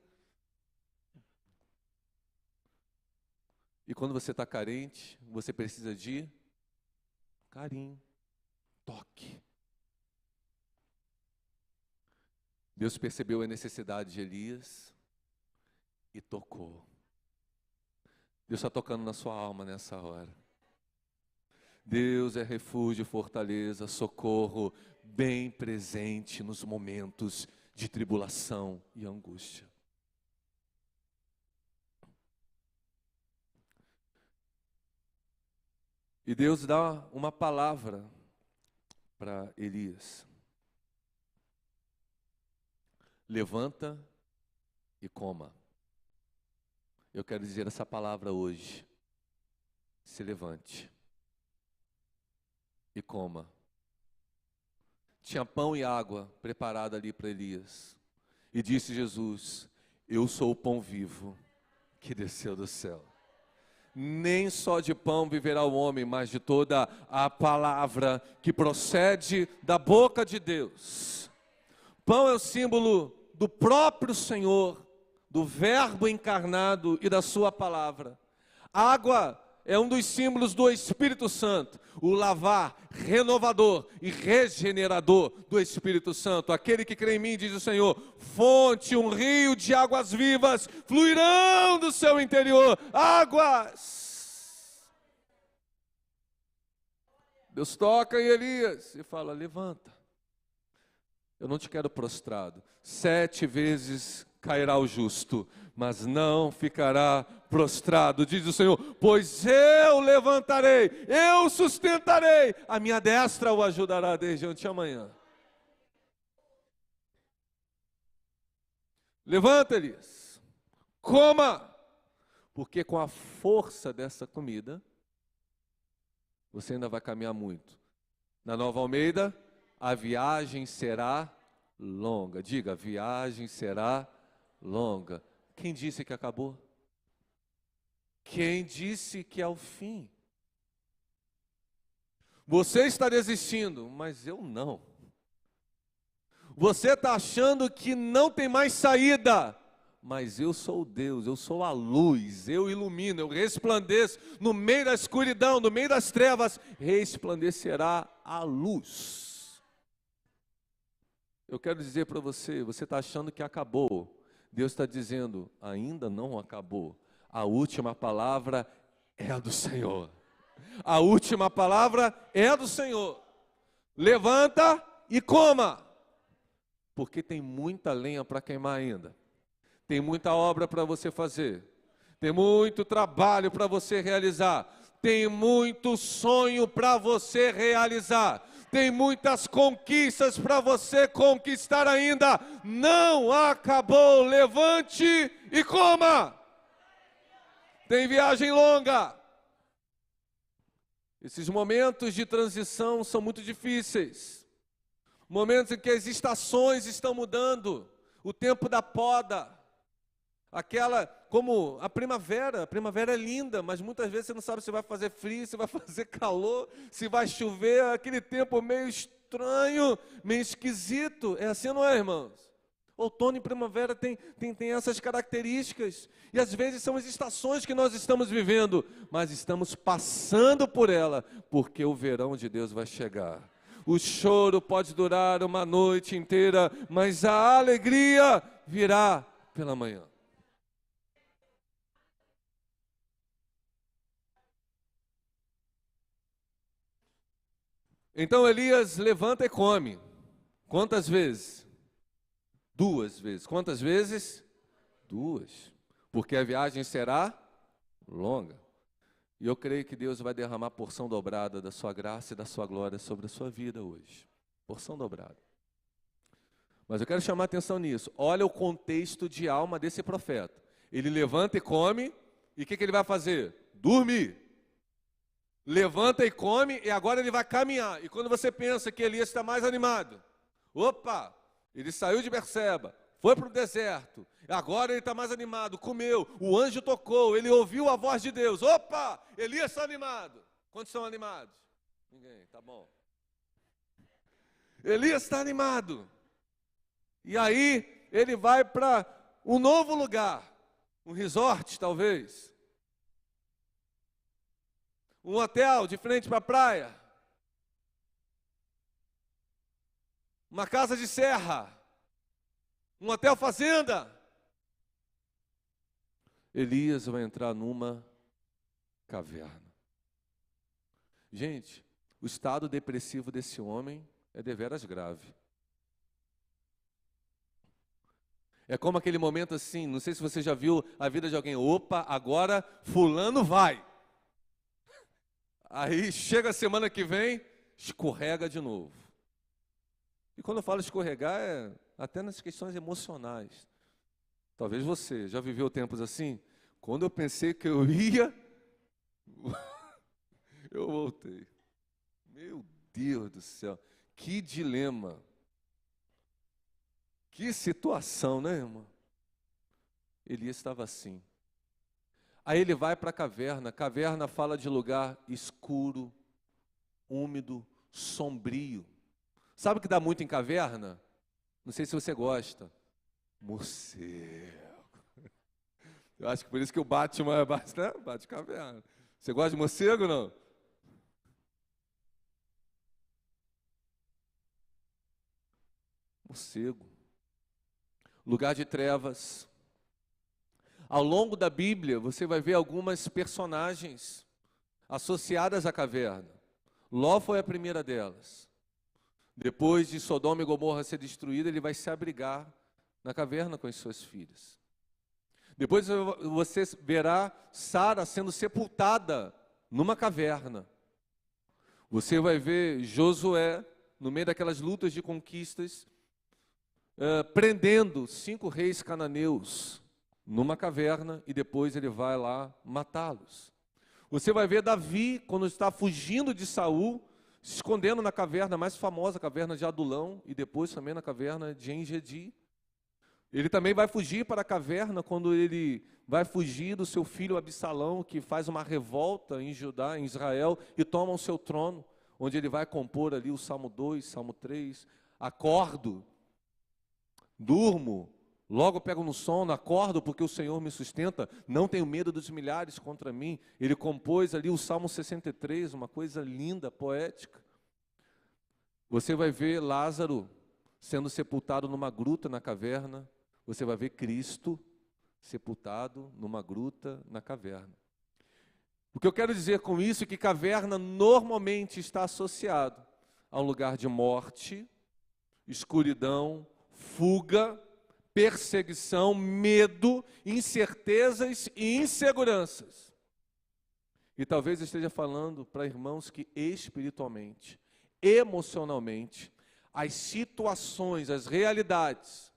E quando você está carente, você precisa de carinho, toque. Deus percebeu a necessidade de Elias e tocou. Deus está tocando na sua alma nessa hora. Deus é refúgio, fortaleza, socorro, bem presente nos momentos de tribulação e angústia. E Deus dá uma palavra para Elias. Levanta e coma. Eu quero dizer essa palavra hoje. Se levante e coma. Tinha pão e água preparada ali para Elias. E disse Jesus: eu sou o pão vivo que desceu do céu. Nem só de pão viverá o homem, mas de toda a palavra que procede da boca de Deus. Pão é o símbolo do próprio Senhor, do Verbo encarnado e da sua palavra. Água é um dos símbolos do Espírito Santo, o lavar renovador e regenerador do Espírito Santo. Aquele que crê em mim, diz o Senhor, fonte, um rio de águas vivas fluirão do seu interior. Águas! Deus toca em Elias e fala: levanta. Eu não te quero prostrado. 7 vezes cairá o justo, mas não ficará prostrado, diz o Senhor, pois eu levantarei, eu sustentarei, a minha destra o ajudará desde anteamanhã. Levanta, Elias, coma, porque com a força dessa comida, você ainda vai caminhar muito. Na Nova Almeida, a viagem será longa. Diga, a viagem será longa. Quem disse que acabou? Quem disse que é o fim? Você está desistindo, mas eu não. Você está achando que não tem mais saída, mas eu sou Deus, eu sou a luz, eu ilumino, eu resplandeço no meio da escuridão, no meio das trevas, resplandecerá a luz. Eu quero dizer para você, você está achando que acabou, Deus está dizendo, ainda não acabou, a última palavra é a do Senhor. A última palavra é a do Senhor. Levanta e coma, porque tem muita lenha para queimar ainda. Tem muita obra para você fazer. Tem muito trabalho para você realizar. Tem muito sonho para você realizar. Tem muitas conquistas para você conquistar ainda. Não acabou. Levante e coma. Tem viagem longa. Esses momentos de transição são muito difíceis. Momentos em que as estações estão mudando. O tempo da poda. Como a primavera é linda, mas muitas vezes você não sabe se vai fazer frio, se vai fazer calor, se vai chover, aquele tempo meio estranho, meio esquisito. É assim, não é, irmãos? Outono e primavera tem essas características, e às vezes são as estações que nós estamos vivendo, mas estamos passando por ela, porque o verão de Deus vai chegar. O choro pode durar uma noite inteira, mas a alegria virá pela manhã. Então Elias levanta e come. Quantas vezes? 2 vezes. Quantas vezes? 2. Porque a viagem será longa. E eu creio que Deus vai derramar porção dobrada da sua graça e da sua glória sobre a sua vida hoje. Porção dobrada. Mas eu quero chamar a atenção nisso. Olha o contexto de alma desse profeta. Ele levanta e come, e o que ele vai fazer? Dormir. Levanta e come, e agora ele vai caminhar. E quando você pensa que Elias está mais animado, opa, ele saiu de Berseba, foi para o deserto, agora ele está mais animado, comeu, o anjo tocou, ele ouviu a voz de Deus, opa, Elias está animado. Quantos estão animados? Ninguém, tá bom. Elias está animado. E aí ele vai para um novo lugar, um resort talvez. Um hotel de frente para a praia. Uma casa de serra. Um hotel fazenda. Elias vai entrar numa caverna. Gente, o estado depressivo desse homem é deveras grave. É como aquele momento assim, não sei se você já viu a vida de alguém. Opa, agora fulano vai. Aí chega a semana que vem, escorrega de novo. E quando eu falo escorregar, é até nas questões emocionais. Talvez você já viveu tempos assim? Quando eu pensei que eu ia, eu voltei. Meu Deus do céu, que dilema. Que situação, né, irmão? Elias estava assim. Aí ele vai para a caverna. Caverna fala de lugar escuro, úmido, sombrio. Sabe o que dá muito em caverna? Não sei se você gosta. Morcego. Eu acho que por isso que o Batman bate caverna. Você gosta de morcego ou não? Morcego. Lugar de trevas. Ao longo da Bíblia, você vai ver algumas personagens associadas à caverna. Ló foi a primeira delas. Depois de Sodoma e Gomorra ser destruída, ele vai se abrigar na caverna com as suas filhas. Depois você verá Sara sendo sepultada numa caverna. Você vai ver Josué, no meio daquelas lutas de conquistas, prendendo 5 reis cananeus numa caverna e depois ele vai lá matá-los. Você vai ver Davi, quando está fugindo de Saul, se escondendo na caverna mais famosa, a caverna de Adulão, e depois também na caverna de En-Gedi. Ele também vai fugir para a caverna quando ele vai fugir do seu filho Absalão, que faz uma revolta em Judá, em Israel, e toma o seu trono, onde ele vai compor ali o Salmo 2, Salmo 3, acordo, durmo, logo pego no sono, acordo porque o Senhor me sustenta, não tenho medo dos milhares contra mim. Ele compôs ali o Salmo 63, uma coisa linda, poética. Você vai ver Lázaro sendo sepultado numa gruta na caverna, você vai ver Cristo sepultado numa gruta na caverna. O que eu quero dizer com isso é que caverna normalmente está associado a um lugar de morte, escuridão, fuga, perseguição, medo, incertezas e inseguranças. E talvez esteja falando para irmãos que espiritualmente, emocionalmente, as situações, as realidades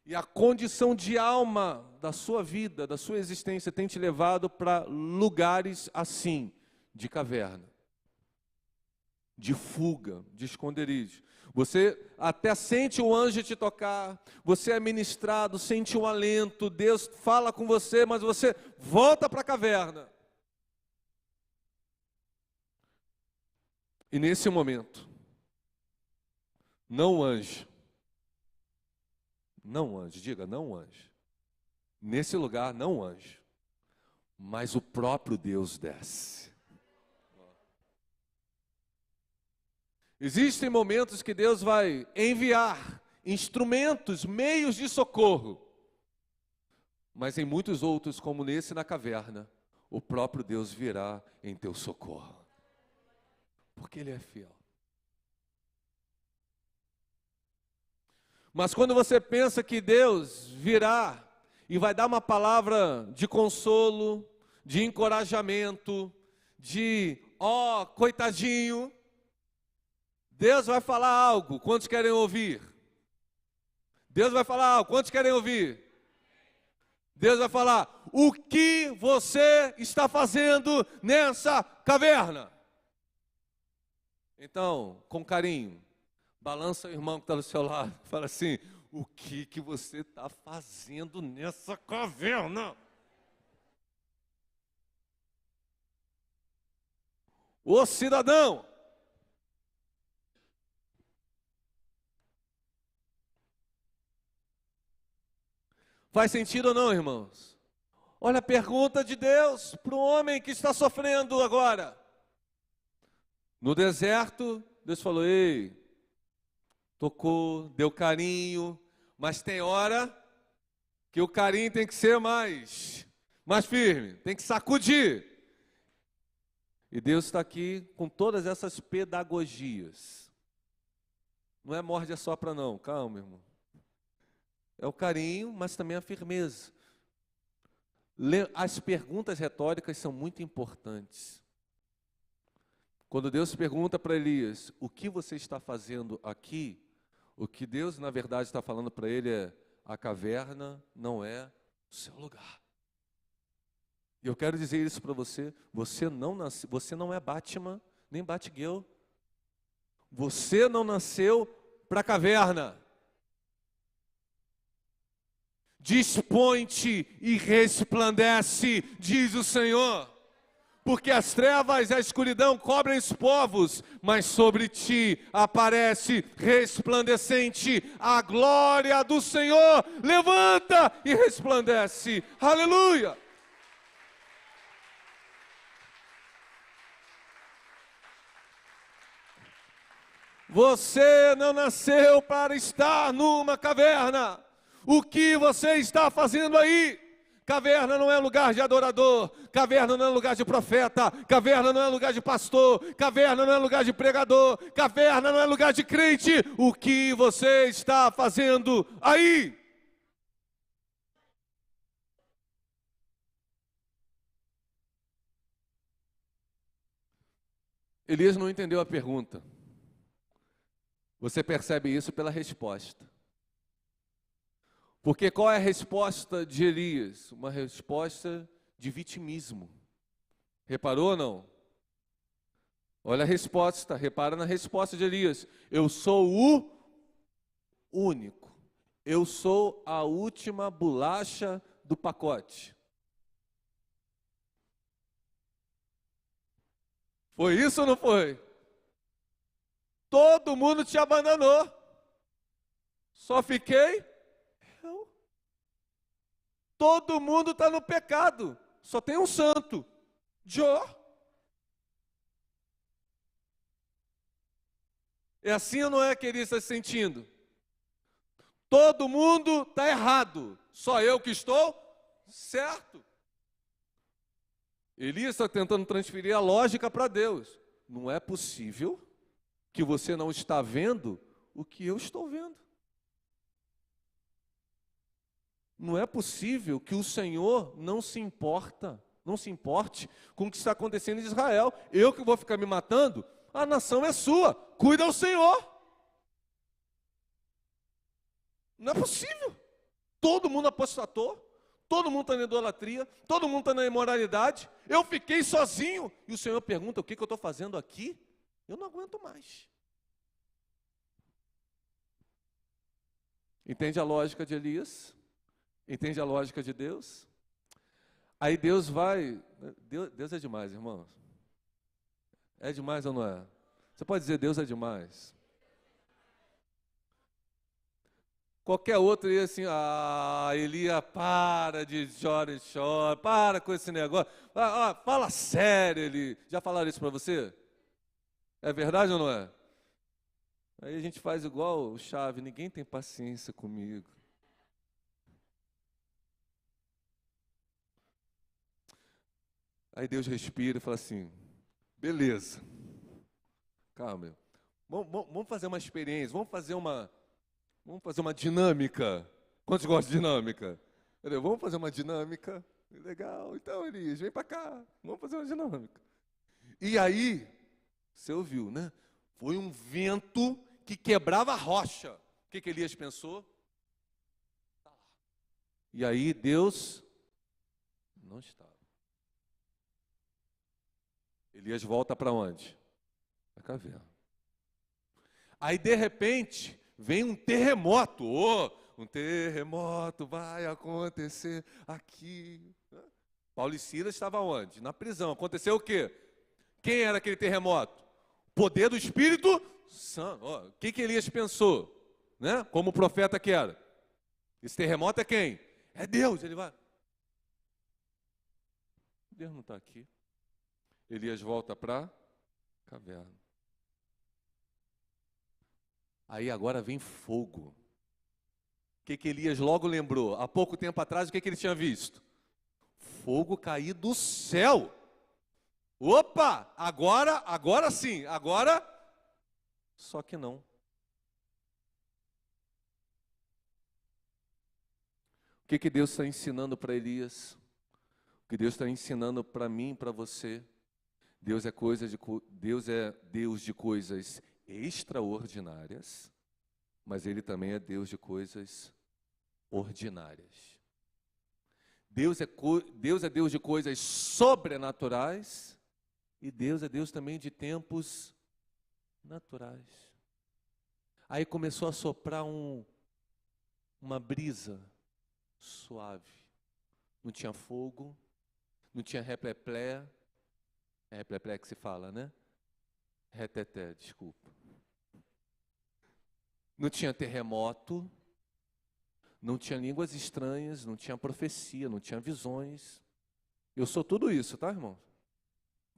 e a condição de alma da sua vida, da sua existência, tem te levado para lugares assim, de caverna, de fuga, de esconderijo. Você até sente o anjo te tocar, você é ministrado, sente um alento, Deus fala com você, mas você volta para a caverna. E nesse momento, não o anjo, não o anjo, diga não o anjo, nesse lugar não o anjo, mas o próprio Deus desce. Existem momentos que Deus vai enviar instrumentos, meios de socorro. Mas em muitos outros, como nesse na caverna, o próprio Deus virá em teu socorro. Porque Ele é fiel. Mas quando você pensa que Deus virá e vai dar uma palavra de consolo, de encorajamento, de coitadinho, Deus vai falar algo, quantos querem ouvir? Deus vai falar algo, quantos querem ouvir? Deus vai falar, o que você está fazendo nessa caverna? Então, com carinho, balança o irmão que está do seu lado, fala assim, o que você está fazendo nessa caverna? Ô cidadão! Faz sentido ou não, irmãos? Olha a pergunta de Deus para o homem que está sofrendo agora. No deserto, Deus falou, ei, tocou, deu carinho, mas tem hora que o carinho tem que ser mais firme, tem que sacudir. E Deus está aqui com todas essas pedagogias. Não é morde a sopra não, calma, irmão. É o carinho, mas também a firmeza. As perguntas retóricas são muito importantes. Quando Deus pergunta para Elias, o que você está fazendo aqui? O que Deus, na verdade, está falando para ele é, a caverna não é o seu lugar. E eu quero dizer isso para você, você não é Batman, nem Batgirl. Você não nasceu para a caverna. Dispõe-te e resplandece, diz o Senhor. Porque as trevas e a escuridão cobrem os povos, mas sobre ti aparece resplandecente a glória do Senhor. Levanta e resplandece. Aleluia! Você não nasceu para estar numa caverna. O que você está fazendo aí? Caverna não é lugar de adorador, caverna não é lugar de profeta, caverna não é lugar de pastor, caverna não é lugar de pregador, caverna não é lugar de crente. O que você está fazendo aí? Elias não entendeu a pergunta. Você percebe isso pela resposta. Porque qual é a resposta de Elias? Uma resposta de vitimismo. Reparou ou não? Olha a resposta, repara na resposta de Elias. Eu sou o único. Eu sou a última bolacha do pacote. Foi isso ou não foi? Todo mundo te abandonou. Só fiquei eu. Todo mundo está no pecado. Só tem um santo. Jó. É assim ou não é que ele está se sentindo? Todo mundo está errado. Só eu que estou certo. Elias está tentando transferir a lógica para Deus. Não é possível que você não está vendo o que eu estou vendo. Não é possível que o Senhor não se importe com o que está acontecendo em Israel. Eu que vou ficar me matando? A nação é sua. Cuida o Senhor. Não é possível. Todo mundo apostatou. Todo mundo está na idolatria, todo mundo está na imoralidade. Eu fiquei sozinho. E o Senhor pergunta, o que eu estou fazendo aqui? Eu não aguento mais. Entende a lógica de Elias? Entende a lógica de Deus? Aí Deus vai... Deus é demais, irmãos. É demais ou não é? Você pode dizer, Deus é demais. Qualquer outro ia assim, Elias, para de chora, para com esse negócio. Fala sério, Elias. Já falaram isso para você? É verdade ou não é? Aí a gente faz igual o Chave, ninguém tem paciência comigo. Aí Deus respira e fala assim, beleza. Calma, vamos fazer uma experiência, vamos fazer uma dinâmica. Quantos gostam de dinâmica? Entendeu? Vamos fazer uma dinâmica. Legal. Então, Elias, vem para cá. Vamos fazer uma dinâmica. E aí, você ouviu, né? Foi um vento que quebrava a rocha. O que Elias pensou? E aí, Deus não estava. Elias volta para onde? Para a caverna. Aí, de repente... vem um terremoto, um terremoto vai acontecer aqui. Paulo e Silas estavam onde? Na prisão. Aconteceu o quê? Quem era aquele terremoto? Poder do Espírito Santo. O que Elias pensou? Né? Como profeta que era? Esse terremoto é quem? É Deus. Ele vai. Deus não está aqui. Elias volta para a caverna. Aí agora vem fogo. O que Elias logo lembrou? Há pouco tempo atrás, o que ele tinha visto? Fogo cair do céu. Opa! Agora sim, agora... Só que não. O que Deus está ensinando para Elias? O que Deus está ensinando para mim e para você? Deus é Deus de coisas extraordinárias, mas Ele também é Deus de coisas ordinárias. Deus é Deus de coisas sobrenaturais e Deus é Deus também de tempos naturais. Aí começou a soprar uma brisa suave. Não tinha fogo, não tinha repleplé. É repleplé que se fala, né? Reteté, desculpa. Não tinha terremoto, não tinha línguas estranhas, não tinha profecia, não tinha visões. Eu sou tudo isso, tá, irmão?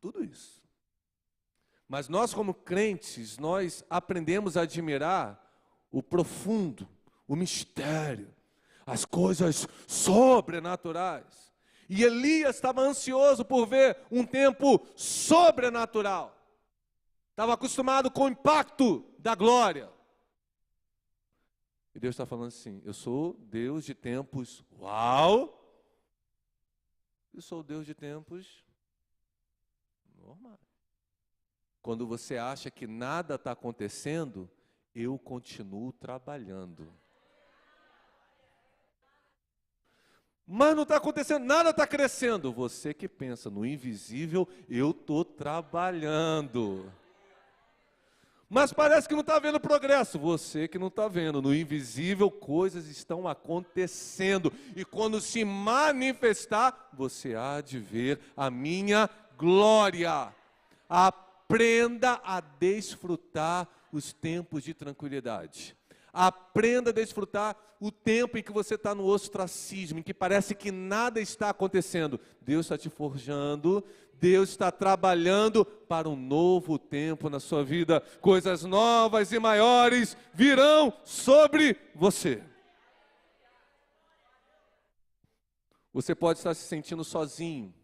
Tudo isso. Mas nós, como crentes, nós aprendemos a admirar o profundo, o mistério, as coisas sobrenaturais. E Elias estava ansioso por ver um tempo sobrenatural. Estava acostumado com o impacto da glória. E Deus está falando assim, eu sou Deus de tempos, uau! Eu sou Deus de tempos normais. Quando você acha que nada está acontecendo, eu continuo trabalhando. Mas não está acontecendo, nada está crescendo. Você que pensa no invisível, eu estou trabalhando. Mas parece que não está vendo progresso. Você que não está vendo, no invisível coisas estão acontecendo. E quando se manifestar, você há de ver a minha glória. Aprenda a desfrutar os tempos de tranquilidade. Aprenda a desfrutar o tempo em que você está no ostracismo, em que parece que nada está acontecendo. Deus está te forjando, Deus está trabalhando para um novo tempo na sua vida. Coisas novas e maiores virão sobre você. Você pode estar se sentindo sozinho,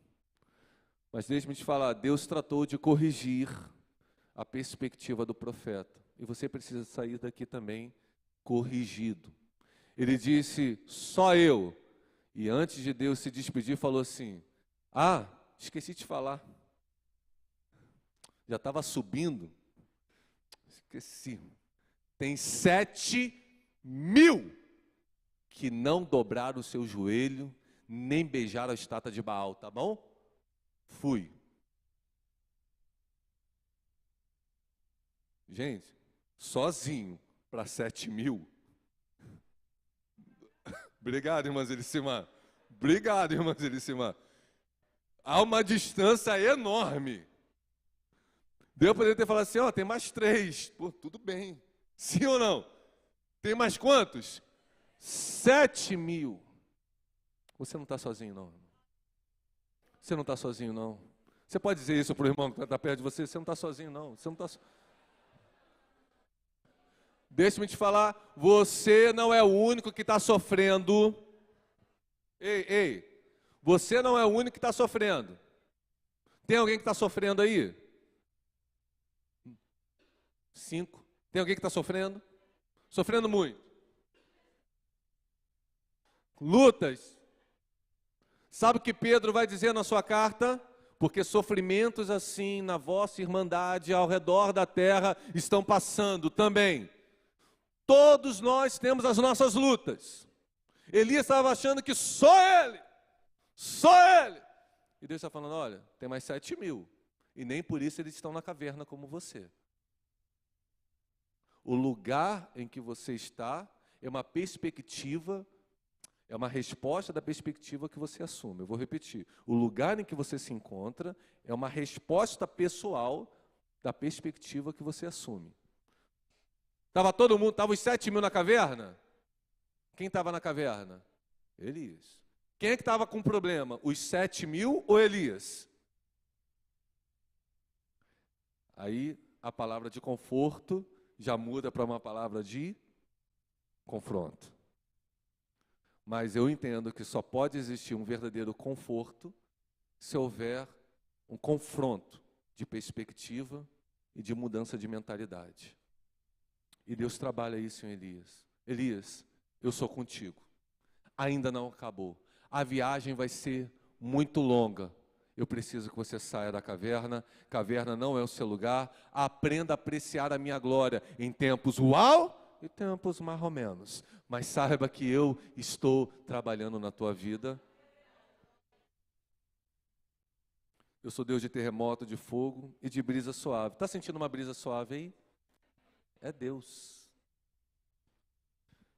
mas deixe-me te falar, Deus tratou de corrigir a perspectiva do profeta. E você precisa sair daqui também corrigido. Ele disse, só eu. E antes de Deus se despedir, falou assim, esqueci de falar. Já estava subindo. Esqueci. Tem 7.000 que não dobraram o seu joelho, nem beijaram a estátua de Baal, tá bom? Fui. Gente, sozinho para 7.000. Obrigado, irmã Zelicimar. Obrigado, irmã Zelicimar. Há uma distância enorme. Deus poderia ter falado assim, tem mais 3. Pô, tudo bem. Sim ou não? Tem mais quantos? 7.000. Você não está sozinho, não. Você não está sozinho, não. Você pode dizer isso para o irmão que está perto de você? Você não está sozinho, não. Você não está Deixa-me te falar, você não é o único que está sofrendo. Ei, você não é o único que está sofrendo. Tem alguém que está sofrendo aí? 5. Tem alguém que está sofrendo? Sofrendo muito. Lutas. Sabe o que Pedro vai dizer na sua carta? Porque sofrimentos assim na vossa irmandade ao redor da terra estão passando também. Todos nós temos as nossas lutas. Elias estava achando que só ele. E Deus está falando, olha, tem mais 7.000. E nem por isso eles estão na caverna como você. O lugar em que você está é uma perspectiva, é uma resposta da perspectiva que você assume. Eu vou repetir. O lugar em que você se encontra é uma resposta pessoal da perspectiva que você assume. Estava todo mundo, estava os 7.000 na caverna? Quem estava na caverna? Elias. Quem é que estava com problema? Os 7.000 ou Elias? Aí a palavra de conforto já muda para uma palavra de confronto. Mas eu entendo que só pode existir um verdadeiro conforto se houver um confronto de perspectiva e de mudança de mentalidade. E Deus trabalha isso em Elias. Elias, eu sou contigo. Ainda não acabou. A viagem vai ser muito longa. Eu preciso que você saia da caverna. Caverna não é o seu lugar. Aprenda a apreciar a minha glória em tempos uau e tempos mais ou menos. Mas saiba que eu estou trabalhando na tua vida. Eu sou Deus de terremoto, de fogo e de brisa suave. Está sentindo uma brisa suave aí? É Deus.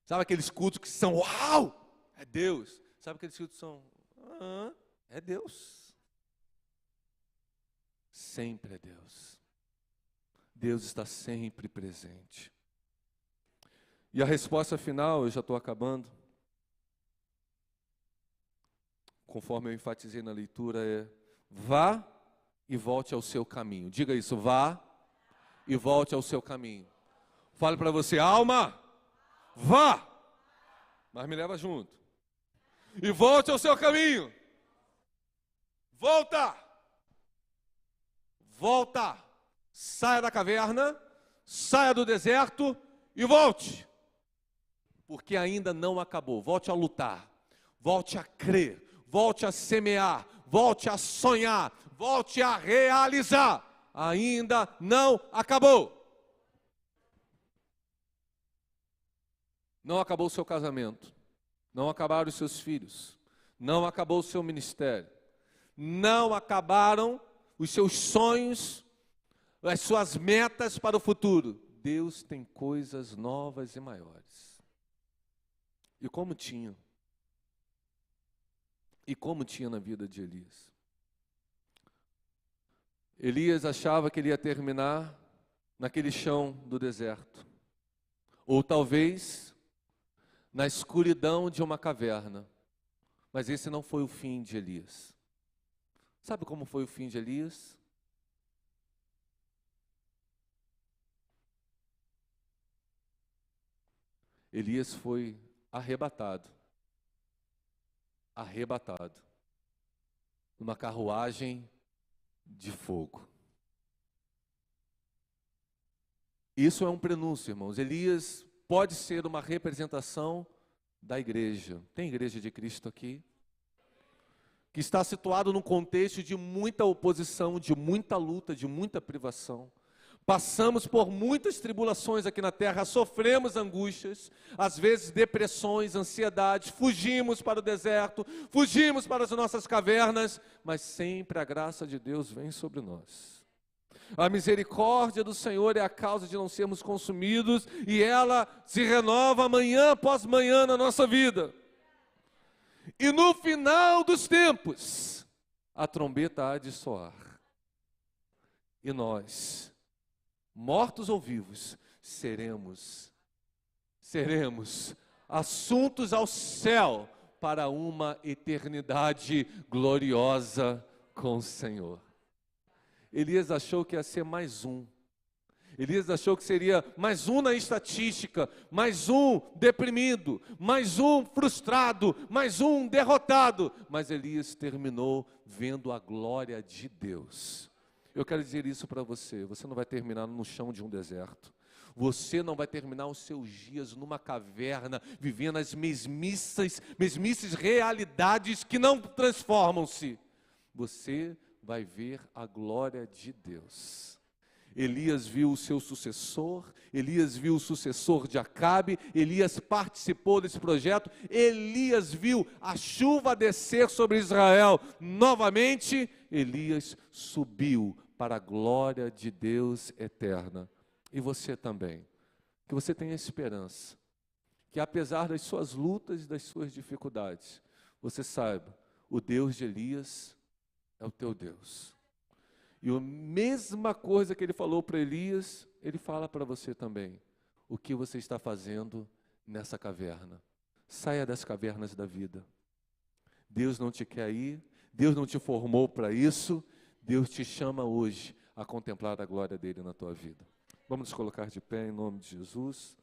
Sabe aqueles cultos que são uau? É Deus. Sabe aqueles cultos que são é Deus. Sempre é Deus. Deus está sempre presente. E a resposta final, eu já estou acabando. Conforme eu enfatizei na leitura, é vá e volte ao seu caminho. Diga isso, vá e volte ao seu caminho. Fale para você, alma, vá, mas me leva junto. E volte ao seu caminho. Volta. Saia da caverna, saia do deserto e volte. Porque ainda não acabou. Volte a lutar, volte a crer, volte a semear, volte a sonhar, volte a realizar. Ainda não acabou. Não acabou o seu casamento, não acabaram os seus filhos, não acabou o seu ministério, não acabaram os seus sonhos, as suas metas para o futuro. Deus tem coisas novas e maiores. E como tinha na vida de Elias. Elias achava que ele ia terminar naquele chão do deserto, ou talvez na escuridão de uma caverna, mas esse não foi o fim de Elias. Sabe como foi o fim de Elias? Elias foi arrebatado numa carruagem de fogo. Isso é um prenúncio, irmãos. Elias pode ser uma representação da igreja. Tem igreja de Cristo aqui? Que está situado num contexto de muita oposição, de muita luta, de muita privação. Passamos por muitas tribulações aqui na terra, sofremos angústias, às vezes depressões, ansiedades, fugimos para o deserto, fugimos para as nossas cavernas, mas sempre a graça de Deus vem sobre nós. A misericórdia do Senhor é a causa de não sermos consumidos e ela se renova manhã após manhã na nossa vida. E no final dos tempos, a trombeta há de soar. E nós, mortos ou vivos, seremos assuntos ao céu para uma eternidade gloriosa com o Senhor. Elias achou que ia ser mais um. Elias achou que seria mais um na estatística, mais um deprimido, mais um frustrado, mais um derrotado. Mas Elias terminou vendo a glória de Deus. Eu quero dizer isso para você, você não vai terminar no chão de um deserto. Você não vai terminar os seus dias numa caverna, vivendo as mesmices realidades que não transformam-se. Você vai ver a glória de Deus. Elias viu o seu sucessor, Elias viu o sucessor de Acabe, Elias participou desse projeto, Elias viu a chuva descer sobre Israel novamente, Elias subiu para a glória de Deus eterna. E você também, que você tenha esperança, que apesar das suas lutas e das suas dificuldades, você saiba, o Deus de Elias é o teu Deus. E a mesma coisa que ele falou para Elias, ele fala para você também. O que você está fazendo nessa caverna? Saia das cavernas da vida. Deus não te quer ir, Deus não te formou para isso, Deus te chama hoje a contemplar a glória dele na tua vida. Vamos nos colocar de pé em nome de Jesus.